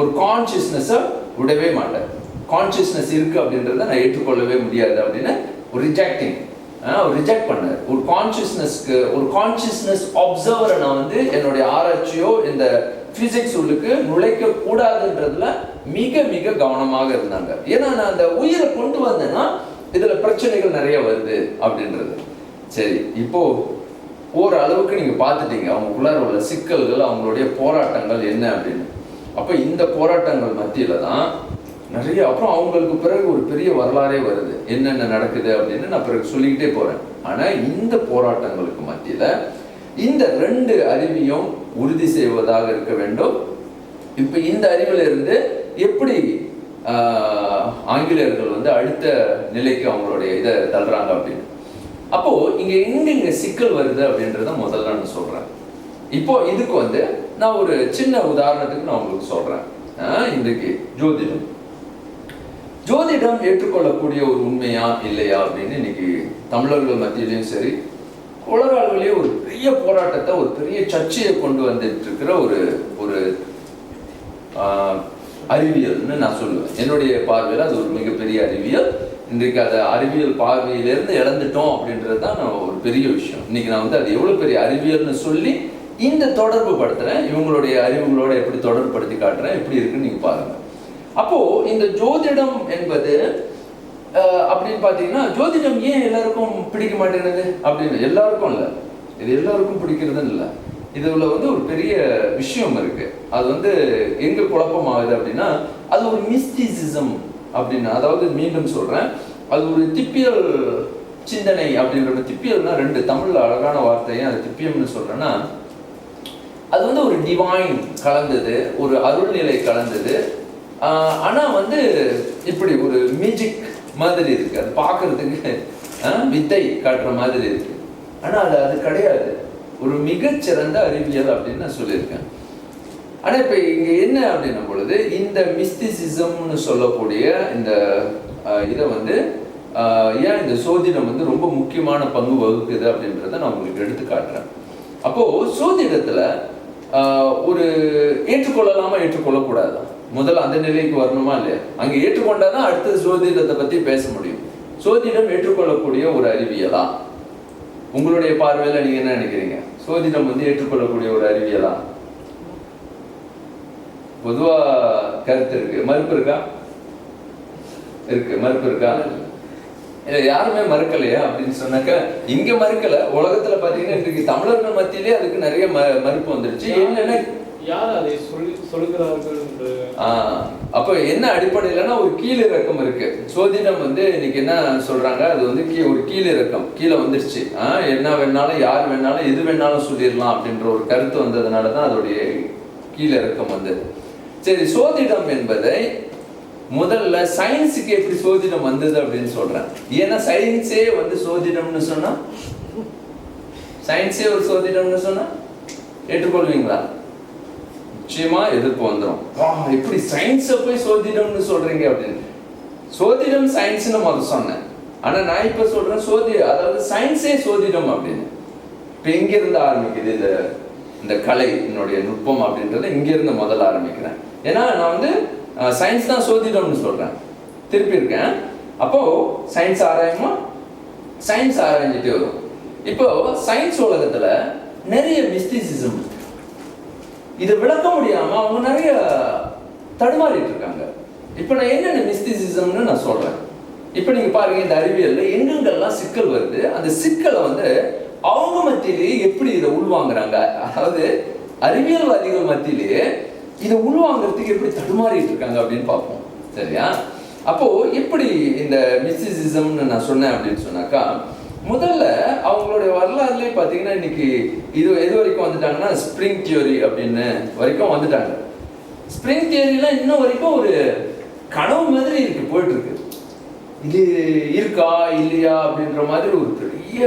ஒரு கான்சியஸ்னஸை விடவே மாட்டேன், கான்சியஸ்னஸ் இருக்கு அப்படின்றத நான் ஏற்றுக்கொள்ளவே முடியாது அப்படின்னு ஒரு ரிஜெக்ட் பண்ணார். ஒரு கான்சியஸ்னஸ்க்கு, ஒரு கான்சியஸ்னஸ் அப்சர்வரை நான் என்னுடைய ஆராய்ச்சியோ இந்த பிசிக்ஸ் உள்ளுக்கு நுழைக்க கூடாதுன்றதுல மிக மிக கவனமாக இருந்தாங்க. ஏன்னா நான் அந்த உயிரை கொண்டு வந்தேன்னா இதுல பிரச்சனைகள் நிறைய வருது அப்படின்றது. சரி, இப்போ ஒரு அளவுக்கு நீங்க பார்த்துட்டீங்க அவங்களுக்குள்ளார உள்ள சிக்கல்கள், அவங்களுடைய போராட்டங்கள் என்ன அப்படின்னு. அப்ப இந்த போராட்டங்கள் மத்தியில தான் நிறைய, அப்புறம் அவங்களுக்கு பிறகு ஒரு பெரிய வரலாறே வருது, என்னென்ன நடக்குது அப்படின்னு நான் பிறகு சொல்லிக்கிட்டே போறேன். ஆனா இந்த போராட்டங்களுக்கு மத்தியில இந்த ரெண்டு அறிவையும் உறுதி செய்வதாக இருக்க வேண்டும். இப்ப இந்த அறிவுல இருந்து எப்படி ஆங்கிலேயர்கள் அடுத்த நிலைக்கு அவங்களுடைய இதை தள்ளுறாங்க அப்படின்னு. அப்போ இங்க எங்க சிக்கல் வருது அப்படின்றத முதல்ல நான் சொல்றேன். இப்போ இதுக்கு நான் ஒரு சின்ன உதாரணத்துக்கு நான் உங்களுக்கு சொல்றேன். இன்றைக்கு ஜோதிடம் ஏற்றுக்கொள்ளக்கூடிய ஒரு உண்மையா இல்லையா அப்படின்னு இன்னைக்கு தமிழர்கள் மத்தியிலையும் சரி உலக அளவிலேயே ஒரு பெரிய போராட்டத்தை, ஒரு பெரிய சர்ச்சையை கொண்டு வந்துட்டு இருக்கிற ஒரு அறிவியல்னு நான் சொல்லுவேன். என்னுடைய பார்வையில் அது ஒரு மிகப்பெரிய அறிவியல். இன்றைக்கு அதை அறிவியல் பார்வையிலிருந்து இழந்துட்டோம் அப்படின்றது தான் ஒரு பெரிய விஷயம். இன்னைக்கு நான் அது எவ்வளவு பெரிய அறிவியல்னு சொல்லி இந்த தொடர்பு படுத்துறேன், இவங்களுடைய அறிவுகளோட எப்படி தொடர்பு படுத்தி காட்டுறேன், எப்படி இருக்குன்னு நீங்க பாருங்க. அப்போ இந்த ஜோதிடம் என்பது அப்படின்னு பாத்தீங்கன்னா, ஜோதிடம் ஏன் எல்லாருக்கும் பிடிக்க மாட்டேங்குது அப்படின்னு, எல்லாருக்கும் இல்லை, இது எல்லாருக்கும் பிடிக்கிறதுன்னு இல்லை, இதுல ஒரு பெரிய விஷயம் இருக்கு. அது எங்க குழப்பமாகுது அப்படின்னா, அது ஒரு மிஸ்டிசிசம் அப்படின்னு, அதாவது மீண்டும் சொல்றேன், அது ஒரு திப்பியல் சிந்தனை அப்படின்ற, திப்பியல்னா ரெண்டு தமிழ்ல அழகான வார்த்தையை, அது திப்பியம்னு சொல்றேன்னா, அது ஒரு டிவைன் கலந்தது, ஒரு அருள்நிலை கலந்தது. ஆனா இப்படி ஒரு மியூசிக் மாதிரி இருக்கு, அது பார்க்கறதுக்கு வித்தை காட்டுற மாதிரி இருக்கு. ஆனா அது கிடையாது, ஒரு மிகச்சிறந்த அறிவியல் அப்படின்னு நான் சொல்லியிருக்கேன். ஆனா இப்ப இங்க என்ன அப்படின்னும் பொழுது, இந்த மிஸ்டிசிசம்னு சொல்லக்கூடிய இந்த இதை ஏன் இந்த சோதிடம் ரொம்ப முக்கியமான பங்கு வகுக்குது அப்படின்றத நான் உங்களுக்கு எடுத்து காட்டுறேன். அப்போ சோதிடத்துல ஒரு ஏற்றுக்கொள்ளலாமா ஏற்றுக்கொள்ளக்கூடாதா, முதல்ல அந்த நிலைக்கு வரணுமா இல்லையா? அங்க ஏற்றுக்கொண்டாதான் அடுத்தது சோதிடத்தை பத்தி பேச முடியும். சோதிடம் ஏற்றுக்கொள்ளக்கூடிய ஒரு அறிவியலா? உங்களுடைய பார்வையில நீங்க என்ன நினைக்கிறீங்க? சோதிடம் ஏற்றுக்கொள்ளக்கூடிய ஒரு அறிவியலா? பொதுவா கருத்து இருக்கு, மறுப்பு இருக்கா? இருக்கு, மறுப்பு இருக்கா? யாருமே மறுக்கலையா அப்படின்னு சொன்னாக்க, இங்க மறுக்கல, உலகத்துல பாத்தீங்கன்னா இன்றைக்கு தமிழர்கள் மத்தியிலே அதுக்கு நிறைய மறுப்பு வந்துருச்சு. என்னன்னா அப்ப என்ன அடிப்படையிலன்னா ஒரு கீழிறக்கம் இருக்கு. சோதிடம் இன்னைக்கு என்ன சொல்றாங்க, அது ஒரு கீழிறக்கம், கீழே வந்துருச்சு. என்ன வேணாலும் யார் வேணாலும் எது வேணாலும் சொல்லிடலாம் அப்படின்ற ஒரு கருத்து வந்ததுனாலதான் அதோடைய கீழிறக்கம் வந்தது. சரி, சோதிடம் என்பதை முதல்ல சயின்ஸுக்கு எப்படி சோதிடம் வந்தது அப்படின்னு சொல்றேன். ஏன்னா சயின்ஸே சோதிடம்னு சொன்னா, சயின்ஸே ஒரு சோதிடம்னு சொன்னா ஏற்றுக்கொள்வீங்களா? நிச்சயமா எதிர்ப்பு வந்துடும். எப்படி சயின்ஸை போய் சோதிடம்னு சொல்றீங்க அப்படின்னு. சோதிடம் சயின்ஸ்னு முதல் சொன்னேன், ஆனா நான் இப்ப சொல்றேன் அதாவது சயின்ஸே சோதிடம் அப்படின்னு. இப்ப எங்க இருந்து ஆரம்பிக்குது இந்த கலை, என்னுடைய நுட்பம் அப்படின்றத இங்க இருந்து முதல்ல ஆரம்பிக்கிறேன். ஏன்னா நான் சயின்ஸ் தான் சோதிடம்னு சொல்றேன், திருப்பி இருக்கேன். அப்போ சயின்ஸ் ஆராயுமா, சயின்ஸ் ஆராய்ஞ்சிட்டே வரும். இப்போ சயின்ஸ் உலகத்துல நிறைய மிஸ்டிசிசம், இதை விளக்க முடியாம அவங்க நிறைய தடுமாறிட்டு இருக்காங்க. இப்போ நான் என்னென்ன மிஸ்டிசிசம்னு நான் சொல்றேன். இப்போ நீங்க பாருங்க, இந்த அறிவியல்ல எங்கெங்கெல்லாம் சிக்கல் வருது, அந்த சிக்கலை அவங்க மத்தியிலேயே எப்படி இதை உள்வாங்குறாங்க, அதாவது அறிவியல்வாதிகள் மத்தியிலேயே இதை உள்வாங்கிறதுக்கு எப்படி தடுமாறிட்டு இருக்காங்க அப்படின்னு பார்ப்போம். சரியா? அப்போ எப்படி இந்த மிஸ்டிசிசம்னு நான் சொன்னேன் அப்படின்னு சொன்னாக்கா, முதல்ல அவங்களுடைய வரலாறுலேயே பார்த்தீங்கன்னா இன்னைக்கு எது வரைக்கும் வந்துட்டாங்கன்னா ஸ்ப்ரிங் தியோரி அப்படின்னு வரைக்கும் வந்துட்டாங்க. ஸ்ப்ரிங் தியோரிலாம் இன்னும் வரைக்கும் ஒரு கனவு மாதிரி இருக்கு, போயிட்டு இருக்கு. இது இருக்கா இல்லையா அப்படின்ற மாதிரி ஒரு பெரிய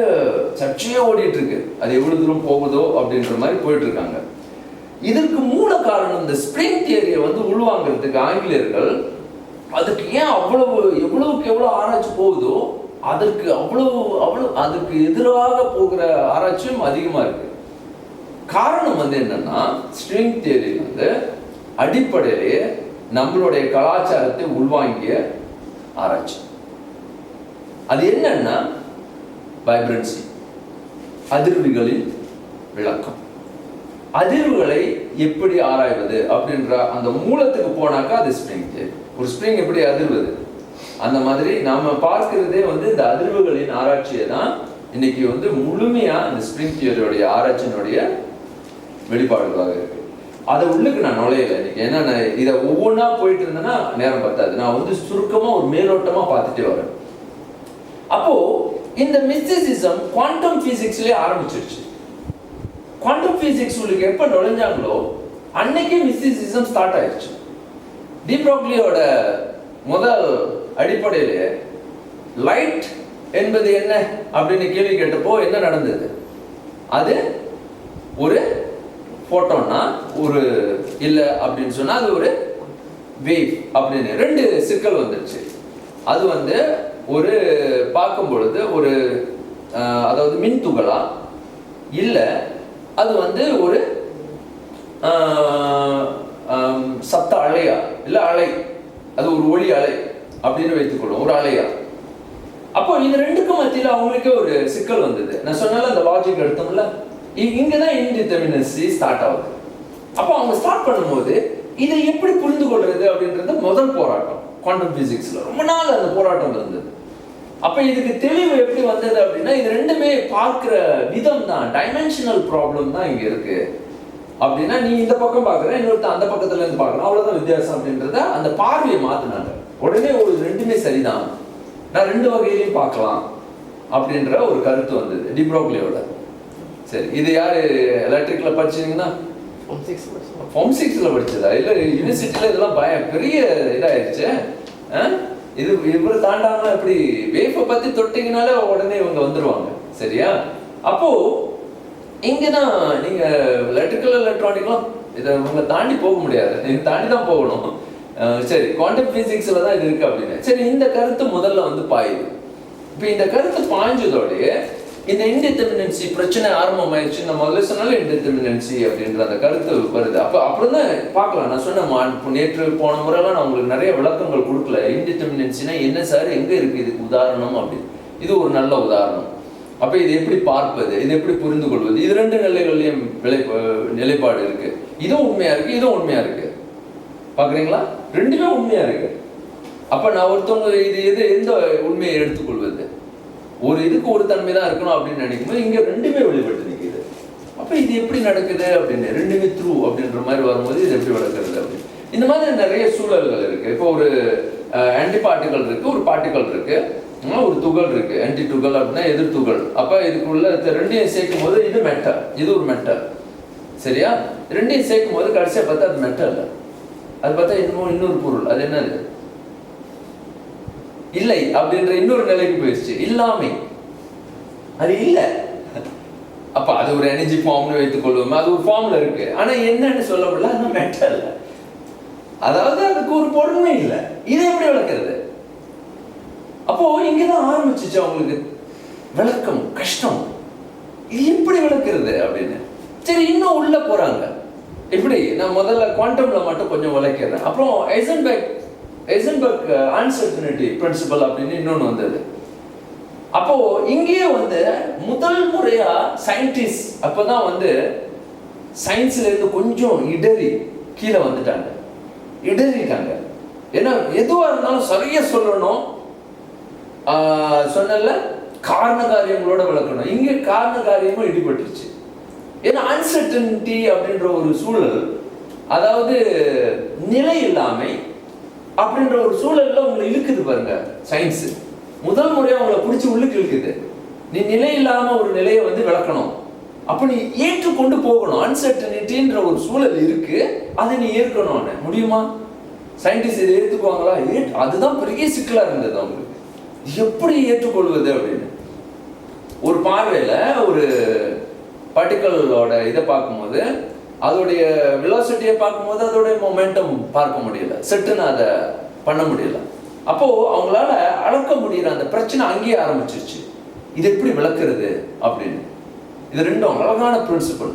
சர்ச்சையே ஓடிட்டு இருக்கு. அது எவ்வளவு தூரம் போகுதோ அப்படின்ற மாதிரி போயிட்டு இருக்காங்க. இதற்கு மூல காரணம் இந்த ஸ்ப்ரிங் தியரியை உள்வாங்கிறதுக்கு ஆங்கிலேயர்கள் அதுக்கு ஏன் எவ்வளவுக்கு எவ்வளவு ஆராய்ச்சி போகுதோ அதற்கு அதுக்கு எதிராக போகிற ஆராய்ச்சியும் அதிகமா இருக்கு. காரணம் என்னன்னா, ஸ்ட்ரிங் தியரி அடிப்படையிலேயே நம்மளுடைய கலாச்சாரத்தை உள்வாங்கிய ஆராய்ச்சி. அது என்னன்னா வைப்ரன்சி, அதிர்வுகளின் விளக்கம். அதிர்வுகளை எப்படி ஆராய்வது அப்படின்ற அந்த மூலத்துக்கு போனாக்கா அது ஸ்ப்ரிங் தியரி. ஒரு ஸ்ப்ரிங் எப்படி அதிர்வது, அந்த மாதிரி நாம பார்க்கிறதே இந்த அதிர்வுகளின் ஆராய்ச்சியை தான் இன்னைக்கு முழுமையா இந்த ஸ்ப்ரிங் தியரியோடைய ஆராய்ச்சியினுடைய வெளிப்பாடுகளாக இருக்கு. அதை உள்ளுக்கு நான் நுழையல இன்னைக்கு. ஏன்னா இதை ஒவ்வொன்றா போயிட்டு இருந்தேன்னா நேரம் பத்தாது. நான் சுருக்கமா ஒரு மேலோட்டமா பார்த்துட்டே வரேன். அப்போ இந்த மிஸ்டிசிசம் குவாண்டம் பிசிக்ஸ்லயே ஆரம்பிச்சிருச்சு. குவாண்டம் பிசிக்ஸ் உங்களுக்கு எப்ப நுழைஞ்சாங்களோ அன்னைக்கே மிஸ்டிசிசம் ஸ்டார்ட் ஆயிடுச்சு. டி ப்ரோக்லியோட முதல் அடிப்படையிலே லைட் என்பது என்ன அப்படின்னு கேள்வி கேட்டப்போ என்ன நடந்தது? அது ஒரு போட்டோன்னா ஒரு இல்ல அப்படின்னு சொன்னா அது ஒரு வேவ் அப்படின்னு ரெண்டு சிக்கல் வந்துருச்சு. அது ஒரு பார்க்கும் பொழுது ஒரு அதாவது மின் துகளா இல்ல அது ஒரு சப்த அலையா இல்ல அலை, அது ஒரு ஒளி அலை அப்படின்னு வைத்துக்கொள்ளும், ஒரு அலையா. அப்போ இது ரெண்டுக்கும் மத்தியில அவங்களுக்கே ஒரு சிக்கல் வந்தது. நான் சொன்னால அந்த லாஜிக் எடுத்தோம்ல, இங்கதான் இன்டிடெர்மினன்சி ஸ்டார்ட் ஆகுது. அப்போ அவங்க ஸ்டார்ட் பண்ணும்போது இதை எப்படி புரிந்து கொள்றது அப்படின்றது முதல் போராட்டம். குவாண்டம் பிசிக்ஸ்ல ரொம்ப நாள் அந்த போராட்டம் இருந்தது. அப்ப இதுக்கு தெளிவு எப்படி வந்தது அப்படின்னா, இது ரெண்டுமே பார்க்கிற விதம் தான், டைமென்ஷனல் ப்ராப்ளம் தான் இங்க இருக்கு. அப்படின்னா நீ இந்த பக்கம் பாக்குற, இன்னொருத்த அந்த பக்கத்துல இருந்து பாக்குறோம், அவ்வளவுதான் வித்தியாசம் அப்படின்றத அந்த பார்வையை மாத்தினாங்க. உடனே ஒரு ரெண்டுமே சரிதான், நான் ரெண்டு வகையிலையும் பார்க்கலாம் அப்படின்ற ஒரு கருத்து வந்தது டி ப்ரோக்லியோட. சரி, இது யாரு எலக்ட்ரிக்ல படிச்சீங்கன்னா ஃபார்ம் 6ல படிச்சதா இல்ல யூனிவர்சிட்டியில? இதெல்லாம் பெரிய இதாயிருச்சு. இது இவரை தாண்டாம இப்படி வேப்பை பத்தி தொட்டிங்கனால உடனே இவங்க வந்துருவாங்க. சரியா? அப்போ இங்கதான் நீங்க எலக்ட்ரிக்கல் எலக்ட்ரானிக்லாம் இதை இவங்க தாண்டி போக முடியாது, நீங்க தாண்டி தான் போகணும். சரி, குவாண்டம் பிசிக்ஸ்ல தான் இது இருக்கு அப்படின்னு. சரி, இந்த கருத்து முதல்ல பாயுது. இப்ப இந்த கருத்து பாய்ஞ்சதோடைய இந்த இன்டிடெர்மினன்சி பிரச்சனை ஆரம்பமாயிடுச்சு. நான் முதல்ல சொன்னாலும் இன்டிடெர்மினன்சி அப்படின்ற அந்த கருத்து வருது. அப்ப அப்படிதான் பார்க்கலாம். நான் சொன்ன நேற்று போன முறைலாம் நான் உங்களுக்கு நிறைய விளக்கங்கள் கொடுக்கல. இன்டிடெர்மினன்சினா என்ன சார், எங்க இருக்கு இதுக்கு உதாரணம் அப்படின்னு. இது ஒரு நல்ல உதாரணம். அப்ப இது எப்படி பார்ப்பது, இது எப்படி புரிந்து கொள்வது, இது ரெண்டு நிலைகள்லயும் நிலைப்பாடு இருக்கு. இதுவும் உண்மையா இருக்கு, இதுவும் உண்மையா இருக்கு. பாக்குறீங்களா? ரெண்டுமே உண்மையா இருக்கு. அப்ப நான் ஒருத்தவங்க இது எந்த உண்மையை எடுத்துக்கொள்வது? ஒரு இதுக்கு ஒரு தன்மை தான் இருக்கணும் அப்படின்னு நினைக்கும்போது இங்க ரெண்டுமே வெளிப்பட்டு நிற்குது. அப்ப இது எப்படி நடக்குது அப்படின்னு, ரெண்டுமே த்ரூ அப்படின்ற மாதிரி வரும்போது இது எப்படி நடக்கிறது அப்படின்னு. இந்த மாதிரி நிறைய சூழல்கள் இருக்கு. இப்போ ஒரு ஆன்டி பார்ட்டிகல் இருக்கு, ஒரு பார்ட்டிகல் இருக்கு, ஒரு துகள் இருக்கு. ஆன்டி துகள் அப்படின்னா எதிர் துகள். அப்ப இதுக்குள்ள ரெண்டையும் சேர்க்கும் போது இது மெட்டல், இது ஒரு மெட்டல். சரியா? ரெண்டையும் சேர்க்கும் போது கடைசியா பார்த்தா அது மெட்டல், அது பார்த்தா இன்னொரு பொருள். அது என்னது? இல்லை அப்படின்ற இன்னொரு நிலைக்கு போயிடுச்சு. இல்லாமை, அது இல்ல. அப்ப அது ஒரு எனர்ஜி ஃபார்ம்னு வைத்துக் கொள்வோம், அது ஒரு ஃபார்ம்ல இருக்கு. ஆனா என்னன்னு சொல்ல முடியல, அது மெட்டல். அதாவது அதுக்கு ஒரு பொருள்மே இல்லை. இதை எப்படி விளக்குறது? அப்போ இங்கதான் ஆரம்பிச்சிச்சு அவங்களுக்கு விளக்கம் கஷ்டம். இது எப்படி விளக்குறது அப்படின்னு. சரி, இன்னும் உள்ள போறாங்க. எப்படி? நான் முதல்ல குவாண்டம்ல மட்டும் கொஞ்சம் விளக்கிறேன். அப்புறம் ஐசன்பர்க் அன்சர்டனிட்டி பிரின்சிபல் அப்படின்னு இன்னொன்று வந்தது. அப்போ இங்கேயே வந்து முதல் முறையா சயின்டிஸ்ட் அப்பதான் வந்து சயின்ஸ்ல இருந்து கொஞ்சம் இடறி கீழே வந்துட்டாங்க, இடறிட்டாங்க. ஏன்னா எதுவா இருந்தாலும் சரியா சொல்லணும், சொன்னல காரண காரியங்களோட விளக்கணும். இங்க காரண காரியமும் இடிபட்டுருச்சு. ஏன்னா அன்சர்டனிட்டி அப்படின்ற ஒரு சூழல், அதாவது நிலை இல்லாமை அப்படின்ற ஒரு சூழல்ல உங்களை இழுக்குது பாருங்க. சயின்ஸ் முதல் முறையா உங்களை பிடிச்சி உள்ளுக்கு இழுக்குது. நீ நிலை இல்லாம ஒரு நிலையை வந்து விளக்கணும், அப்ப நீ ஏற்றுக்கொண்டு போகணும். அன்சர்டனிட்டின்ற ஒரு சூழல் இருக்கு, அதை நீ ஏற்கணும். முடியுமா? சயின்டிஸ்ட் இதை ஏற்றுக்குவாங்களா? அதுதான் பெரிய சிக்கலா இருந்தது அவங்களுக்கு, எப்படி ஏற்றுக்கொள்வது அப்படின்னு. ஒரு பார்வையில ஒரு பார்ட்டிகளோட இதை பார்க்கும்போது, அதோடைய வெலாசிட்டியை பார்க்கும்போது அதோடைய மொமெண்டம் பார்க்க முடியல, செட்டுன்னு அதை பண்ண முடியல. அப்போ அவங்களால அளக்க முடியற அந்த பிரச்சனை அங்கேயே ஆரம்பிச்சிருச்சு. இது எப்படி விளக்குறது அப்படின்னு. இது ரெண்டும் அழகான பிரின்சிபல்.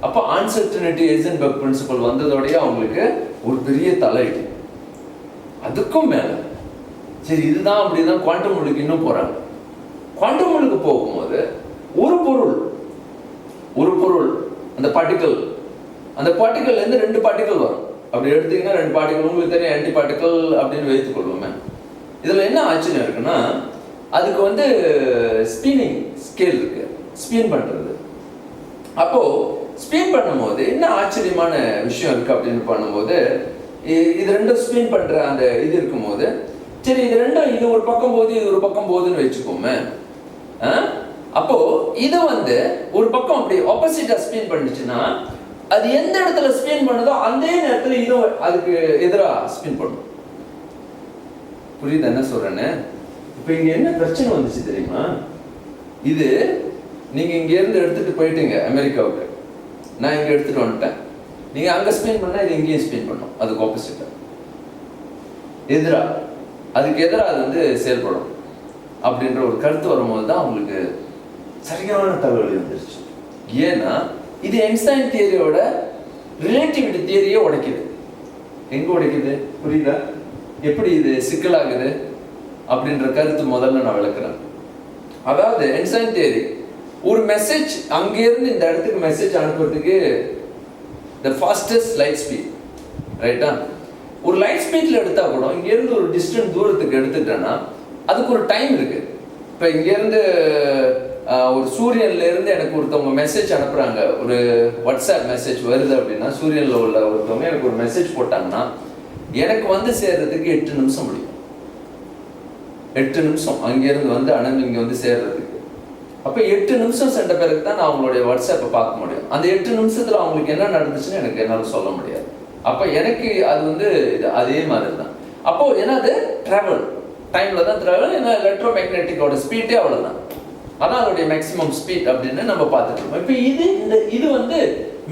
அப்போ அன்சர்டனிட்டி ஹைசன்பெர்க் பிரின்சிபல் வந்ததோடய அவங்களுக்கு ஒரு பெரிய தலையீடு. அதுக்கும் மேல சரி இதுதான் அப்படிதான் குவாண்டம் மொழிக்கு இன்னும் போறாங்க. குவாண்டம் மொழிக்கு போகும்போது ஒரு பொருள் அந்த பார்ட்டிகல்ல இருந்து 2 பார்ட்டிகல் வரும். அப்படி எடுத்தீங்கன்னா 2 பார்ட்டிகல், உங்களுக்கு தெரியும் ஆன்டி பார்ட்டிகல் அப்படின்னு வைத்துக் கொள்வோமே. இதுல என்ன ஆச்சரியம் இருக்குன்னா, அதுக்கு வந்து ஸ்பின்னிங் ஸ்கேல் இருக்கு, ஸ்பின் பண்றது. அப்போ ஸ்பின் பண்ணும்போது என்ன ஆச்சரியமான விஷயம் இருக்கு அப்படின்னு பண்ணும்போது, இது ரெண்டும் ஸ்பின் பண்ற அந்த இது இருக்கும்போது, சரி இது ரெண்டும் இது ஒரு பக்கம் போகுது இது ஒரு பக்கம் போகுதுன்னு வச்சுக்கோமே. அப்போ இது வந்து ஒரு பக்கம் அப்படி ஆப்போசிட்டா ஸ்பின் பண்ணுச்சுன்னா, அது எந்த இடத்துல ஸ்பின் பண்ணுதோ அந்த நேரத்துல இதுவும் அதுக்கு எதிரா ஸ்பின் பண்ணும். புரியுது என்ன சொல்றேன்னு? இப்ப இங்க என்ன பிரச்சனை வந்துச்சு தெரியுமா? இது நீங்க இங்க இருந்து எடுத்துட்டு போயிட்டீங்க அமெரிக்காவுக்கு, நான் இங்க எடுத்துட்டு வந்துட்டேன். நீங்க அங்க ஸ்பின் பண்ணா இது இங்கேயும் ஸ்பின் பண்ணும், அதுக்கு ஆப்போசிட்டா எதிரா, அதுக்கு எதிரா அது வந்து செயல்படும் அப்படின்ற ஒரு கருத்து வரும்போது தான் உங்களுக்கு சரியான தகவல் வந்துருச்சு. ஏன்னா இது ஐன்ஸ்டைன் தியரியோட ரிலேட்டிவிட்டி தியரியை உடைக்குது. எங்க உடைக்குது புரியுதா? எப்படி இது சிக்கலாகுது அப்படின்ற கருத்து முதல்ல நான் விளக்குறேன். அதாவது ஐன்ஸ்டைன் தியரி ஒரு மெசேஜ் அங்கிருந்து இந்த இடத்துக்கு மெசேஜ் அனுப்புறதுக்கு the fastest light speed, ரைட்டா? ஒரு லைட் ஸ்பீட்ல எடுத்தா கூட இங்க இருந்து ஒரு டிஸ்டன்ஸ் தூரத்துக்கு எடுத்துட்டேன்னா அதுக்கு ஒரு டைம் இருக்கு. இப்ப இங்க இருந்து ஒரு சூரியன்ல இருந்து எனக்கு ஒருத்தவங்க மெசேஜ் அனுப்புறாங்க, ஒரு வாட்ஸ்அப் மெசேஜ் வருது அப்படின்னா, சூரியன்ல உள்ள ஒருத்தவங்க எனக்கு ஒரு மெசேஜ் போட்டாங்கன்னா எனக்கு வந்து சேர்றதுக்கு 8 நிமிஷம் முடியும். 8 நிமிஷம் அங்கிருந்து வந்து அனந்து இங்க வந்து சேர்றதுக்கு. அப்ப 8 நிமிஷம் சென்ற பிறகு தான் நான் அவங்களுடைய வாட்ஸ்அப்பை பார்க்க முடியும். அந்த 8 நிமிஷத்துல அவங்களுக்கு என்ன நடந்துச்சுன்னு எனக்கு என்னால சொல்ல முடியாது. அப்ப எனக்கு அது வந்து அதே மாதிரி தான். அப்போ என்னது டிராவல் டைம்ல தான் டிராவல். ஏன்னா எலக்ட்ரோ மேக்னெட்டிக்கோட ஸ்பீடே அவ்வளவுதான், அதான் அதோடைய மேக்ஸிமம் ஸ்பீட் அப்படின்னு நம்ம பார்த்துட்டு இருக்கோம். இப்போ இது வந்து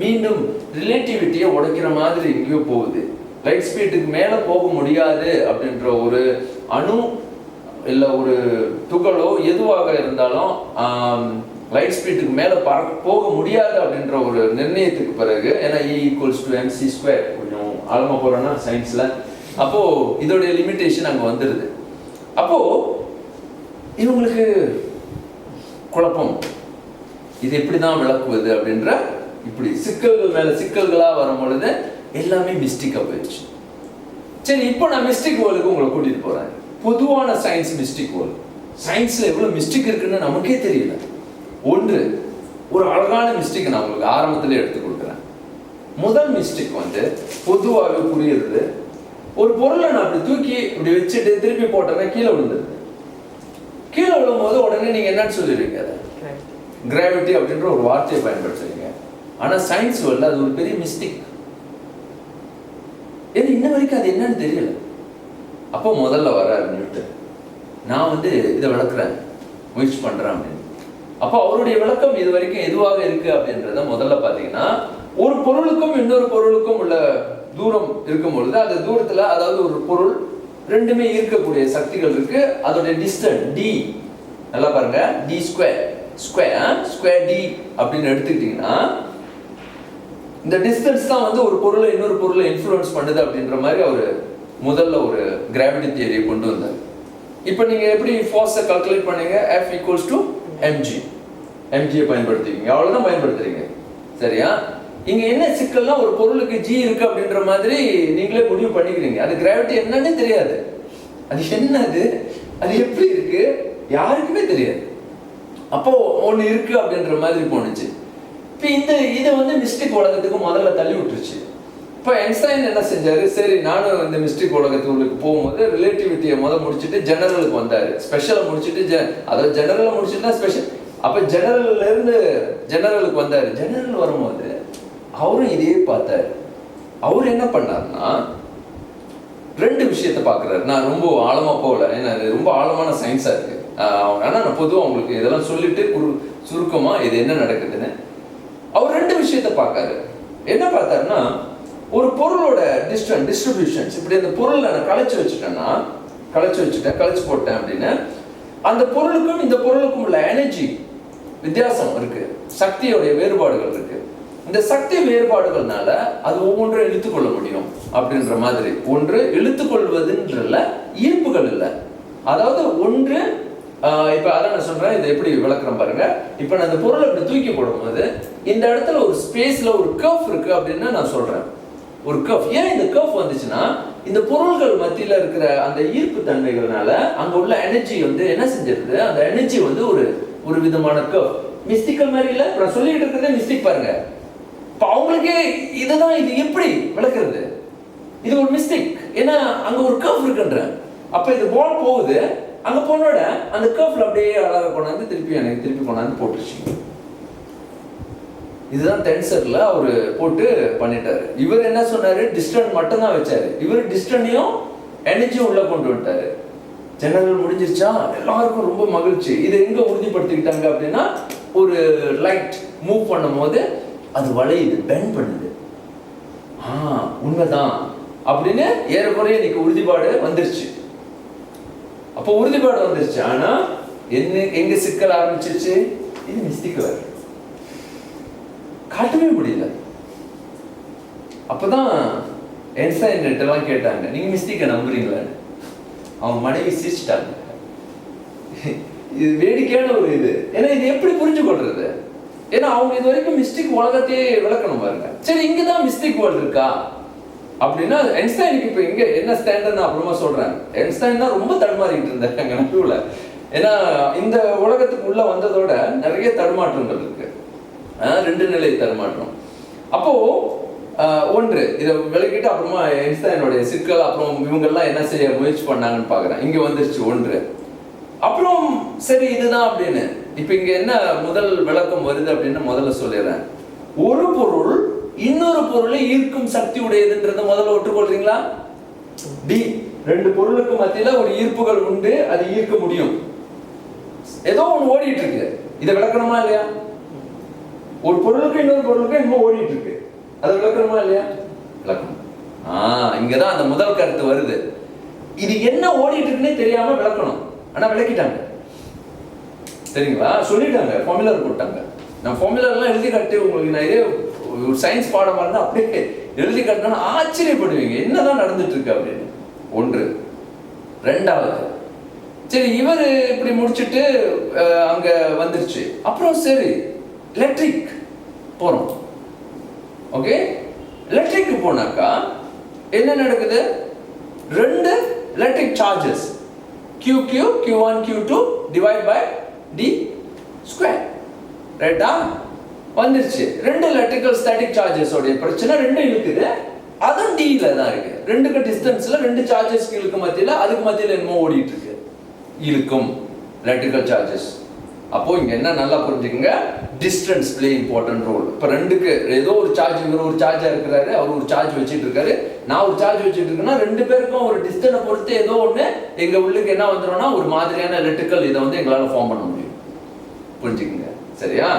மீண்டும் ரிலேட்டிவிட்டியை உடைக்கிற மாதிரி எங்கேயோ போகுது. லைட் ஸ்பீடுக்கு மேல போக முடியாது அப்படின்ற ஒரு அணு இல்ல ஒரு துகளோ எதுவாக இருந்தாலும் லைட் ஸ்பீடுக்கு மேல போக முடியாது அப்படின்ற ஒரு நிர்ணயத்துக்கு பிறகு, ஏன்னா E=mc², கொஞ்சம் ஆழமா போறோம்னா சயின்ஸ்ல, அப்போ இதோடைய லிமிட்டேஷன் அங்க வந்துருது. அப்போ இவங்களுக்கு குழப்பம், இது எப்படிதான் விளக்குவது அப்படின்ற இப்படி சிக்கல்கள் மேல சிக்கல்களா வரும் பொழுது எல்லாமே மிஸ்டிக்கா போயிடுச்சு. சரி, இப்போ நான் மிஸ்டிக் வேர்ல்டுக்கு உங்களை கூட்டிட்டு போறேன். பொதுவான சயின்ஸ் மிஸ்டிக் வேர்ல்டு. சயின்ஸ்ல எவ்வளவு மிஸ்டிக் இருக்குன்னு நமக்கே தெரியல. ஒரு அழகான மிஸ்டிக் நான் உங்களுக்கு ஆரம்பத்திலே எடுத்து கொடுக்குறேன். முதல் மிஸ்டிக் வந்து பொதுவாகவே புரியுறது, ஒரு பொருளை நான் அப்படி தூக்கி இப்படி வச்சுட்டு திருப்பி போட்டேன்னா கீழே விழுந்துருது. கீழே விழும் போது உடனே நீங்க என்னன்னு சொல்லிடுவீங்க? கிராவிட்டி அப்படின்ற ஒரு வார்த்தையை பயன்படுத்துறீங்க. ஆனா சயின்ஸ் வேர்ல்ட்ல அது ஒரு பெரிய மிஸ்டிக். ஏன்னா இன்ன வரைக்கும் அது என்னன்னு தெரியல. அப்போ முதல்ல வர்றாரு நியூட்டன், நான் வந்து இதை விளக்குறேன், முயற்சி பண்றேன் அப்படின்னு. அப்போ அவருடைய விளக்கம் இது வரைக்கும் எதுவாக இருக்கு அப்படின்றத முதல்ல பாத்தீங்கன்னா, ஒரு பொருளுக்கும் இன்னொரு பொருளுக்கும் உள்ள தூரம் இருக்கும் பொழுது அந்த தூரத்துல, அதாவது ஒரு பொருள் ரெண்டுமே இருக்கக்கூடிய சக்திகள் இருக்கு, அதோட டிஸ்டன்ஸ் டி, நல்லா பாருங்க, டி ஸ்கொயர் டி அப்படின்னு எடுத்துக்கிட்டீங்கன்னா, இந்த டிஸ்டன்ஸ் தான் வந்து ஒரு பொருளை இன்னொரு பொருளை இன்ஃப்ளூயன்ஸ் பண்ணுது அப்படின்ற மாதிரி அவர் முதல்ல ஒரு கிராவிட்டி தியரியை கொண்டு வந்தார். இப்போ நீங்கள் எப்படி ஃபோர்ஸை கால்குலேட் பண்ணீங்க? F equals to mg. mgயை பயன்படுத்திக்கிங்க, அவ்வளோதான் பயன்படுத்துறீங்க. சரியா? இங்க என்ன சிக்கல்னா ஒரு பொருளுக்கு g இருக்கு அப்படின்ற மாதிரி நீங்களே முடிவு பண்ணிக்கிறீங்க. அது கிராவிட்டி என்னன்னு தெரியாது. அது என்னது, அது எப்படி இருக்கு, யாருக்குமே தெரியாது. அப்போ ஒன்று இருக்கு அப்படின்ற மாதிரி போனுச்சு. இப்போ இதை வந்து மிஸ்டிக் உலகத்துக்கு முதல்ல தள்ளி விட்டுருச்சு. இப்போ ஐன்ஸ்டைன் என்ன செஞ்சாரு, சரி நானும் இந்த மிஸ்டிக் உலகத்துக்கு போகும்போது ரிலேட்டிவிட்டியை முடிச்சுட்டு ஜெனரலுக்கு வந்தாரு. ஸ்பெஷலை முடிச்சுட்டு அதாவது ஜெனரலை முடிச்சுட்டு தான் ஸ்பெஷல். அப்போ ஜெனரல்ல இருந்து ஜெனரலுக்கு வந்தாரு. ஜெனரல் வரும்போது அவரும் இதையே பார்த்தாரு. அவர் என்ன பண்ணாருன்னா ரெண்டு விஷயத்த பார்க்குறாரு. நான் ரொம்ப ஆழமாக போகல, ஏன்னா அது ரொம்ப ஆழமான சயின்ஸாக இருக்கு. ஆனால் நான் பொதுவாக அவங்களுக்கு இதெல்லாம் சொல்லிட்டு சுருக்கமாக இது என்ன நடக்குதுன்னு அவர் ரெண்டு விஷயத்த பார்க்காரு. என்ன பார்த்தாருன்னா, ஒரு பொருளோட டிஸ்ட்ரிபியூஷன்ஸ். இப்படி அந்த பொருளை நான் களைச்சு போட்டேன் அப்படின்னு அந்த பொருளுக்கும் இந்த பொருளுக்கும் உள்ள எனர்ஜி வித்தியாசம் இருக்கு, சக்தியோடைய வேறுபாடுகள் இருக்கு. இந்த சக்தி வேறுபாடுகள்னால அது ஒவ்வொன்றும் இழுத்துக்கொள்ள முடியும் அப்படின்ற மாதிரி. ஒன்று இழுத்துக்கொள்வதுன்றல ஈர்ப்புகள் இல்லை. அதாவது ஒன்று இப்ப அதான் நான் சொல்றேன், இதை எப்படி விளக்குறேன் பாருங்க. இப்ப நான் இந்த பொருளை இப்படி தூக்கி போடும்போது இந்த இடத்துல ஒரு ஸ்பேஸ்ல ஒரு கர்வ் இருக்கு அப்படின்னு நான் சொல்றேன். ஒரு கர்வ். ஏன் இந்த கர்வ் வந்துச்சுன்னா, இந்த பொருள்கள் மத்தியில இருக்கிற அந்த ஈர்ப்பு தன்மைகள்னால அங்க உள்ள எனர்ஜி வந்து என்ன செஞ்சிருது, அந்த எனர்ஜி வந்து ஒரு விதமான கர்வ். மிஸ்டிக்கல் மாதிரி இல்ல, நான் சொல்லிட்டு இருக்கிறதே மிஸ்டிக் பாருங்க. இப்போ அவங்களுக்கே இதுதான், இது எப்படி விளக்குறது, இது ஒரு மிஸ்டேக். ஏன்னா அங்க ஒரு கர்வ் இருக்குன்ற. அப்ப இது பால் போகுது, அங்க போனோட அந்த கர்வ்ல அப்படியே அழகாக கொண்டாந்து திருப்பி கொண்டாந்து போட்டுருச்சு. இதுதான் டென்சர்ல அவரு போட்டு பண்ணிட்டாரு. இவர் என்ன சொன்னாரு, டிஸ்டன்ஸ் மட்டும் தான் வச்சாரு. இவர் டிஸ்டன்ஸையும் எனர்ஜியும் உள்ள கொண்டு வந்துட்டாரு. ஜெனரல் முடிஞ்சிருச்சா, எல்லாருக்கும் ரொம்ப மகிழ்ச்சி. இதை எங்க உறுதிப்படுத்திக்கிட்டாங்க அப்படின்னா, ஒரு லைட் மூவ் பண்ணும் போது அது வளையுது, பெண்ட் பண்ணுது. உண்மைதான் அப்படின்னு ஏறக்குறைய இன்னைக்கு உறுதிப்பாடு வந்துருச்சு. அப்போ உறுதிப்பாடு வந்துருச்சு. ஆனா எங்க சிக்கல் ஆரம்பிச்சிருச்சு, இது மிஸ்டிக்கல் காட்டவே முடியல. அப்பதான் ஐன்ஸ்டைன் எல்லாம் கேட்டாங்க, நீங்க மிஸ்டிக்கை நம்புறீங்களான்னு. அவங்க மனைவி சிரிச்சிட்டாங்க. இது வேடிக்கையான ஒரு இது. ஏன்னா இது எப்படி புரிஞ்சு கொள்றது? ஏன்னா அவங்க இது வரைக்கும் மிஸ்டிக் உலகத்தையே விளக்கணும் பாருங்க. சரி, இங்கதான் மிஸ்டிக் வேர்ல்ட் இருக்கா அப்படின்னா, ஐன்ஸ்டைனுக்கு இப்ப இங்க என்ன ஸ்டாண்டர்ட் நான் அப்புறமா சொல்றேன். ஐன்ஸ்டைன் தான் ரொம்ப தடுமாறிட்டு இருந்தாங்க நடுவுல. ஏன்னா இந்த உலகத்துக்கு உள்ள வந்ததோட நிறைய தடுமாற்றங்கள் இருக்கு. ரெண்டு நிலை தடுமாற்றம். அப்போ ஒன்று இதை விளக்கிட்டு அப்புறமா ஐன்ஸ்டைனுடைய சிக்கல், அப்புறம் இவங்கெல்லாம் என்ன செய்ய முயற்சி பண்ணாங்கன்னு பாக்குறேன். இங்க வந்துருச்சு ஒன்று. அப்புறம் சரி இதுதான் அப்படின்னு. இப்ப இங்க என்ன முதல் விளக்கம் வருது அப்படின்னு முதல்ல சொல்லிடுறேன். ஒரு பொருள் இன்னொரு பொருளை ஈர்க்கும் சக்தி உடையதுன்றத முதல்ல ஒற்றுக்கொள்றீங்களா? டி, ரெண்டு பொருளுக்கு மத்தியில ஒரு ஈர்ப்புகள் உண்டு, அது ஈர்க்க முடியும். ஏதோ ஒண்ணு ஓடிட்டு இருக்கு, இதை விளக்கணுமா இல்லையா? ஒரு பொருளுக்கு இன்னொரு பொருளுக்கு இன்னும் ஓடிட்டு இருக்கு, அதை விளக்கணுமா இல்லையா? விளக்கணும். இங்கதான் அந்த முதல் கருத்து வருது. இது என்ன ஓடிட்டு இருக்குன்னே தெரியாம விளக்கணும். ஆனா விளக்கிட்டாங்க, சரிங்களா? சொல்லிட்டாங்க, ஃபார்முலா போட்டாங்க. நான் ஃபார்முலா எல்லாம் எழுதி காட்டி உங்களுக்கு நான் இதே ஒரு சயின்ஸ் பாடமா இருந்தா அப்படியே எழுதி காட்டினா ஆச்சரியப்படுவீங்க, என்னதான் நடந்துட்டு இருக்கு அப்படின்னு. ஒன்று. ரெண்டாவது, சரி இவர் இப்படி முடிச்சுட்டு அங்க வந்துருச்சு. அப்புறம் சரி எலக்ட்ரிக் போறோம். ஓகே, எலக்ட்ரிக் போனாக்கா என்ன நடக்குது? ரெண்டு electric charges QQ, Q1, Q2 divide by D square. ரைட்டா? வந்துருச்சு. ரெண்டு எலக்ட்ரிக்கல் ஸ்டாட்டிக் சார்ஜஸ் உடைய பிரச்சனை ரெண்டும் இருக்குது. அதுவும் Dல தான் இருக்கு. ரெண்டுக்கு டிஸ்டன்ஸ்ல ரெண்டு சார்ஜஸ்க்கு இழுக்கு மத்தியில, அதுக்கு மத்தியில என்னமோ ஓடிட்டு இருக்கு, இழுக்கும் எலக்ட்ரிக்கல் சார்ஜஸ். அப்போ இங்க என்ன நல்லா புரிஞ்சுக்கங்க, டிஸ்டன்ஸ் பிளே இம்பார்ட்டன்ட் ரோல். இப்ப ரெண்டுக்கு ஏதோ ஒரு சார்ஜ், இவர் ஒரு சார்ஜா இருக்கிறாரு, அவர் ஒரு சார்ஜ் வச்சுட்டு இருக்காரு, நான் ஒரு சார்ஜ் வச்சுட்டு இருக்கேன்னா ரெண்டு பேருக்கும் ஒரு டிஸ்டன்ஸை பொறுத்து ஏதோ ஒண்ணு எங்க உள்ளுக்கு என்ன வந்துடும்னா ஒரு மாதிரியான எலக்ட்ரிக்கல் இதை வந்து எங்களால ஃபார்ம் பண்ண முடியும். புரிஞ்சுக்கங்க, சரியா?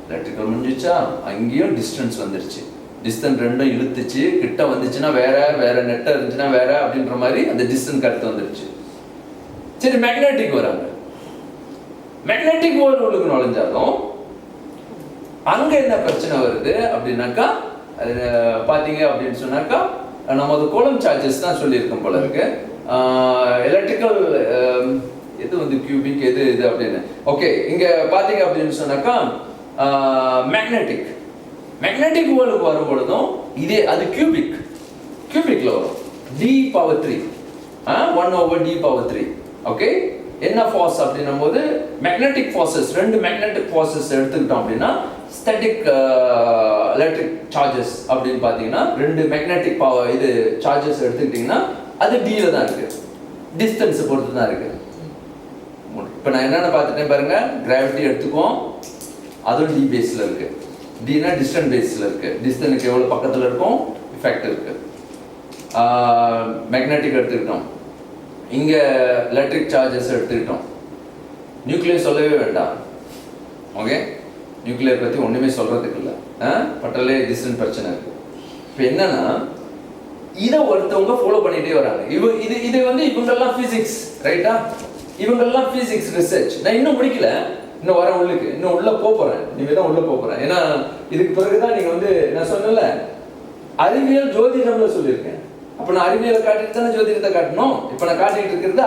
எலக்ட்ரிக்கல் முடிஞ்சிச்சா, அங்கேயும் டிஸ்டன்ஸ் வந்துருச்சு. டிஸ்டன்ஸ் ரெண்டும் இழுத்துச்சு, கிட்ட வந்துச்சுன்னா வேற நெட்டா இருந்துச்சுன்னா வேற அப்படின்ற மாதிரி அந்த டிஸ்டன்ஸ் கருத்து வந்துருச்சு. சரி, மேக்னெட்டிக் வராங்க. மேக்னெட்டிக் வேர்ல்டுக்கு நுழைஞ்சாலும் அங்க என்ன பிரச்சனை வருது அப்படின்னாக்கா, பாத்தீங்க அப்படின்னு சொன்னாக்கா, நம்ம அது கோலம் சார்ஜஸ் தான் சொல்லியிருக்கோம் போல இருக்கு. எலக்ட்ரிக்கல் எது வந்து கியூபிக் எது இது அப்படின்னு. ஓகே, இங்க பாத்தீங்க அப்படின்னு சொன்னாக்கா மேக்னெட்டிக் வேர்ல்டுக்கு வரும் பொழுதும் இதே அது கியூபிக்ல வரும். d⁻3 1/d⁻3. ஓகே, என்ன ஃபார்ஸ் அப்படின்னும் போது மேக்னெட்டிக் ஃபார்சஸ், ரெண்டு மேக்னெட்டிக் ஃபார்சஸ் எடுத்துக்கிட்டோம் அப்படின்னா ஸ்டாட்டிக் எலக்ட்ரிக் சார்ஜஸ் அப்படின்னு பார்த்தீங்கன்னா ரெண்டு மேக்னெட்டிக் இது சார்ஜஸ் எடுத்துக்கிட்டிங்கன்னா அது டில தான் இருக்கு, டிஸ்டன்ஸ் பொறுத்து தான் இருக்கு. இப்போ நான் என்னென்ன பார்த்துட்டேன் பாருங்க, கிராவிட்டி எடுத்துக்குவோம், அதுவும் டி பேஸில் இருக்கு. டினா டிஸ்டன்ட் பேஸில் இருக்கு, டிஸ்டன்ஸுக்கு எவ்வளோ பக்கத்தில் இருக்கும் எஃபெக்ட் இருக்கு. மேக்னெட்டிக் எடுத்துக்கிட்டோம், இங்கே எலக்ட்ரிக் சார்ஜஸ் எடுத்துக்கிட்டோம். நியூக்ளியர் சொல்லவே வேண்டாம். ஓகே, நியூக்ளியர் பற்றி ஒன்றுமே சொல்கிறதுக்கு இல்லை, பட்டாலே டிஸ்டன்ட் பிரச்சனை இருக்கு. இப்போ என்னன்னா இதை ஒருத்தவங்க ஃபாலோ பண்ணிகிட்டே வராங்க. இது வந்து இவங்கெல்லாம் ஃபிசிக்ஸ், ரைட்டா? இவங்கெல்லாம் ஃபிசிக்ஸ் ரிசர்ச். நான் இன்னும் முடிக்கல, இன்னும் வர உள்ளுக்கு, இன்னும் உள்ள போறேன். நீங்க தான் உள்ள போறேன். ஏன்னா இதுக்கு பிறகுதான் நீங்க வந்து நான் சொன்னல அறிவியல் ஜோதிடம்ல சொல்லியிருக்கேன். அப்ப நான் அறிவியலை காட்டிட்டு தானே ஜோதிடத்தை காட்டணும். இப்ப நான் காட்டிட்டு இருக்கிறது